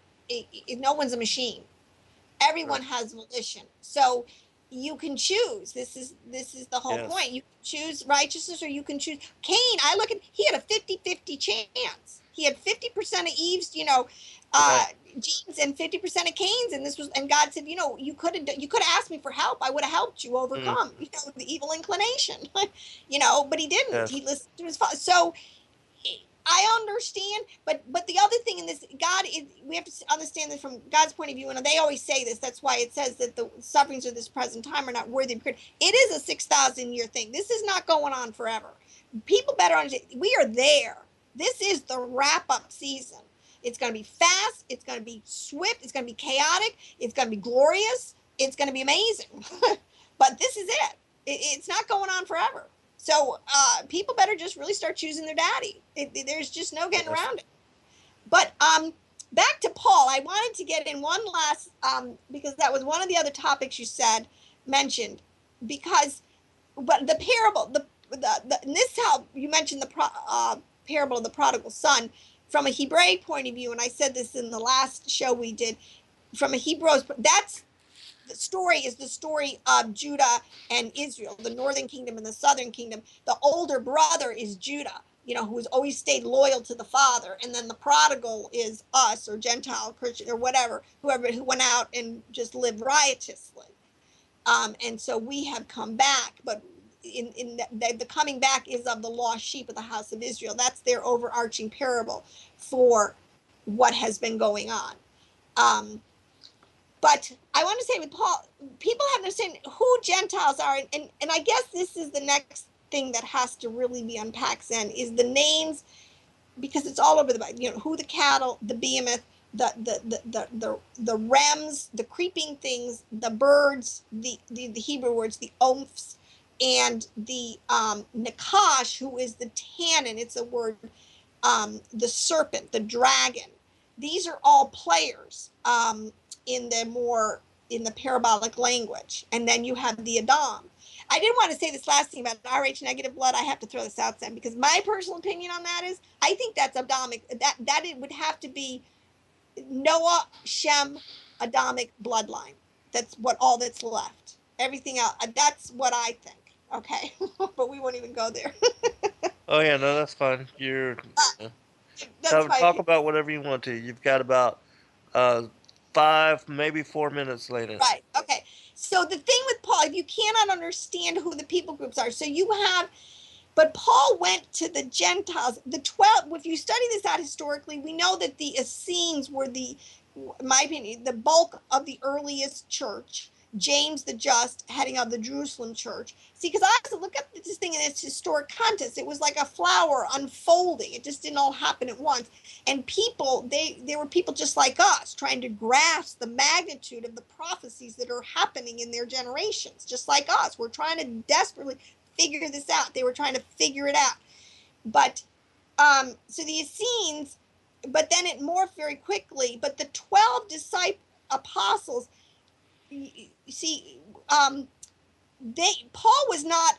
no one's a machine. Right. Everyone has volition. So you can choose. This is the whole Yes. point. You can choose righteousness, or you can choose Cain. He had a 50-50 chance. He had 50% of Eve's, Right. genes, and 50% of Cain's. And God said, you could have asked me for help. I would have helped you Mm, overcome, the evil inclination. But he didn't. yes. He listened to his father. So I understand, but the other thing in this, God is, we have to understand this from God's point of view, and they always say this. That's why it says that the sufferings of this present time are not worthy of praise. It is a 6,000 year thing. This is not going on forever. People better understand. We are there. This is the wrap-up season. It's going to be fast. It's going to be swift. It's going to be chaotic. It's going to be glorious. It's going to be amazing. But this is it. It's not going on forever. So people better just really start choosing their daddy. There's just no getting around it. But back to Paul, I wanted to get in one last, because that was one of the other topics you mentioned, but the parable, and this is how you mentioned the parable of the prodigal son from a Hebraic point of view, and I said this in the last show we did, from a Hebrew's, that's the story is the story of Judah and Israel, the northern kingdom and the southern kingdom. The older brother is Judah, who has always stayed loyal to the father. And then the prodigal is us, or Gentile, Christian, or whatever, whoever who went out and just lived riotously. And so we have come back, but the coming back is of the lost sheep of the house of Israel. That's their overarching parable for what has been going on. But I want to say with Paul, people have to understand who Gentiles are. And I guess this is the next thing that has to really be unpacked then, is the names, because it's all over the Bible. Who the cattle, the behemoth, the rems, the creeping things, the birds, the Hebrew words, the omphs, and the nakash, who is the tannin. It's a word, the serpent, the dragon. These are all players. In the parabolic language. And then you have the Adam. I didn't want to say this last thing about RH negative blood. I have to throw this out then, because my personal opinion on that is, I think that's Adamic. That it would have to be Noah, Shem, Adamic bloodline. That's all that's left. Everything else, that's what I think. Okay. But we won't even go there. Oh yeah, no, that's fine. That's Talk about whatever you want to. You've got about 5, maybe 4 minutes later. Right. Okay. So the thing with Paul, if you cannot understand who the people groups are, but Paul went to the Gentiles, the 12. If you study this out historically, we know that the Essenes were in my opinion, the bulk of the earliest church. James the Just, heading of the Jerusalem church. See, because I have to look at this thing in its historic context. It was like a flower unfolding. It just didn't all happen at once. And people, they were people just like us, trying to grasp the magnitude of the prophecies that are happening in their generations, just like us. We're trying to desperately figure this out. They were trying to figure it out. But, so the Essenes, but then it morphed very quickly. But the 12 apostles, see, Paul was not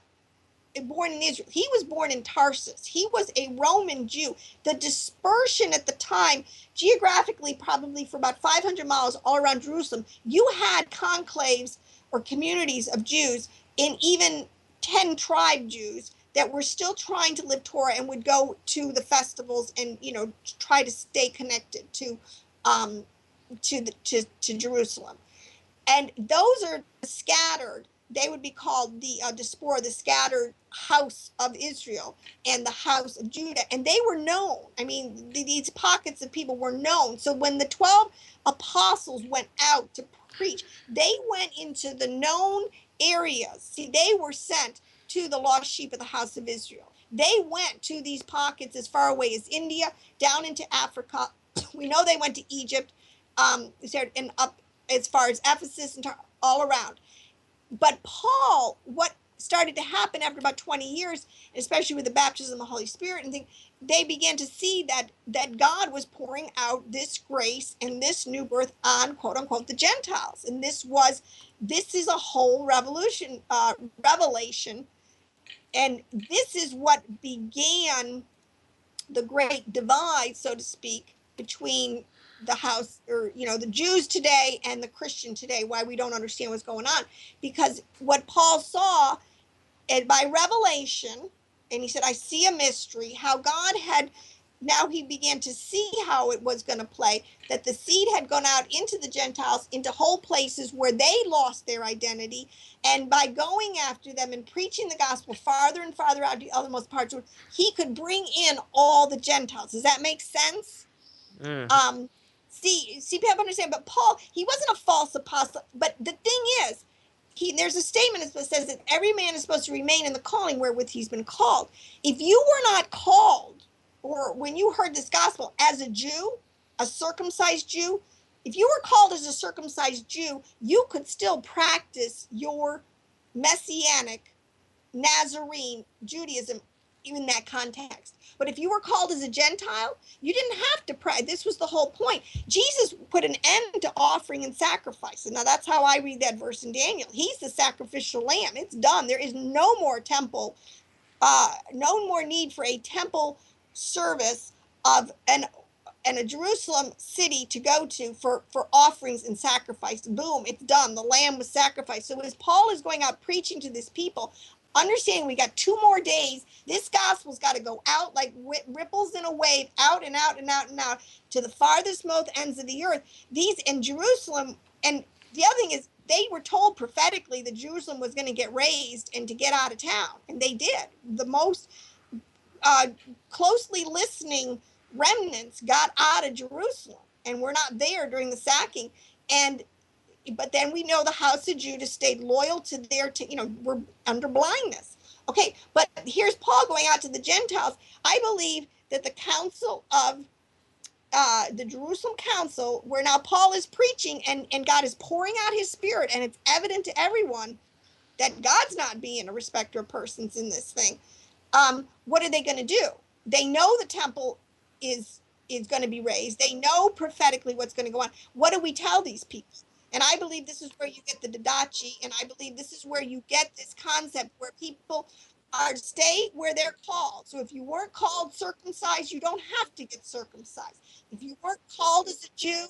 born in Israel. He was born in Tarsus. He was a Roman Jew. The dispersion at the time, geographically, probably for about 500 miles all around Jerusalem, you had conclaves or communities of Jews, in even 10 tribe Jews that were still trying to live Torah and would go to the festivals and try to stay connected to Jerusalem. And those are scattered. They would be called the diaspora, the scattered house of Israel and the house of Judah. And they were known. I mean, these pockets of people were known. So when the 12 apostles went out to preach, they went into the known areas. See, they were sent to the lost sheep of the house of Israel. They went to these pockets as far away as India, down into Africa. We know they went to Egypt, and up as far as Ephesus and all around. But Paul, what started to happen after about 20 years, especially with the baptism of the Holy Spirit and things, they began to see that God was pouring out this grace and this new birth on, quote unquote, the Gentiles. And this is a whole revelation. And this is what began the great divide, so to speak, between the house, or the Jews today and the Christian today, why we don't understand what's going on. Because what Paul saw, and by revelation, and he said, I see a mystery, how God had, now he began to see how it was going to play, that the seed had gone out into the Gentiles, into whole places where they lost their identity, and by going after them and preaching the gospel farther and farther out to the othermost parts, he could bring in all the Gentiles. Does that make sense? Mm. See, people understand, but Paul, he wasn't a false apostle. But the thing is, there's a statement that says that every man is supposed to remain in the calling wherewith he's been called. If you were not called, or when you heard this gospel as a Jew, a circumcised Jew, if you were called as a circumcised Jew, you could still practice your messianic Nazarene Judaism in that context. But if you were called as a Gentile, you didn't have to pray. This was the whole point. Jesus put an end to offering and sacrifice. And now that's how I read that verse in Daniel. He's the sacrificial lamb. It's done. There is no more temple, no more need for a temple service of a Jerusalem city to go to for offerings and sacrifice. Boom, it's done. The lamb was sacrificed. So as Paul is going out preaching to this people, understanding we got 2 more days, this gospel's got to go out like ripples in a wave, out and out and out and out to the farthest most ends of the earth. These in Jerusalem, and the other thing is, they were told prophetically that Jerusalem was going to get razed and to get out of town, and they did. The most closely listening remnants got out of Jerusalem and were not there during the sacking. But then we know the house of Judah stayed loyal to their, were under blindness. Okay, but here's Paul going out to the Gentiles. I believe that the council of the Jerusalem council, where now Paul is preaching and God is pouring out his spirit, and it's evident to everyone that God's not being a respecter of persons in this thing. What are they going to do? They know the temple is going to be raised. They know prophetically what's going to go on. What do we tell these people? And I believe this is where you get the Didache, and I believe this is where you get this concept where people are stay where they're called. So if you weren't called circumcised, you don't have to get circumcised. If you weren't called as a Jew,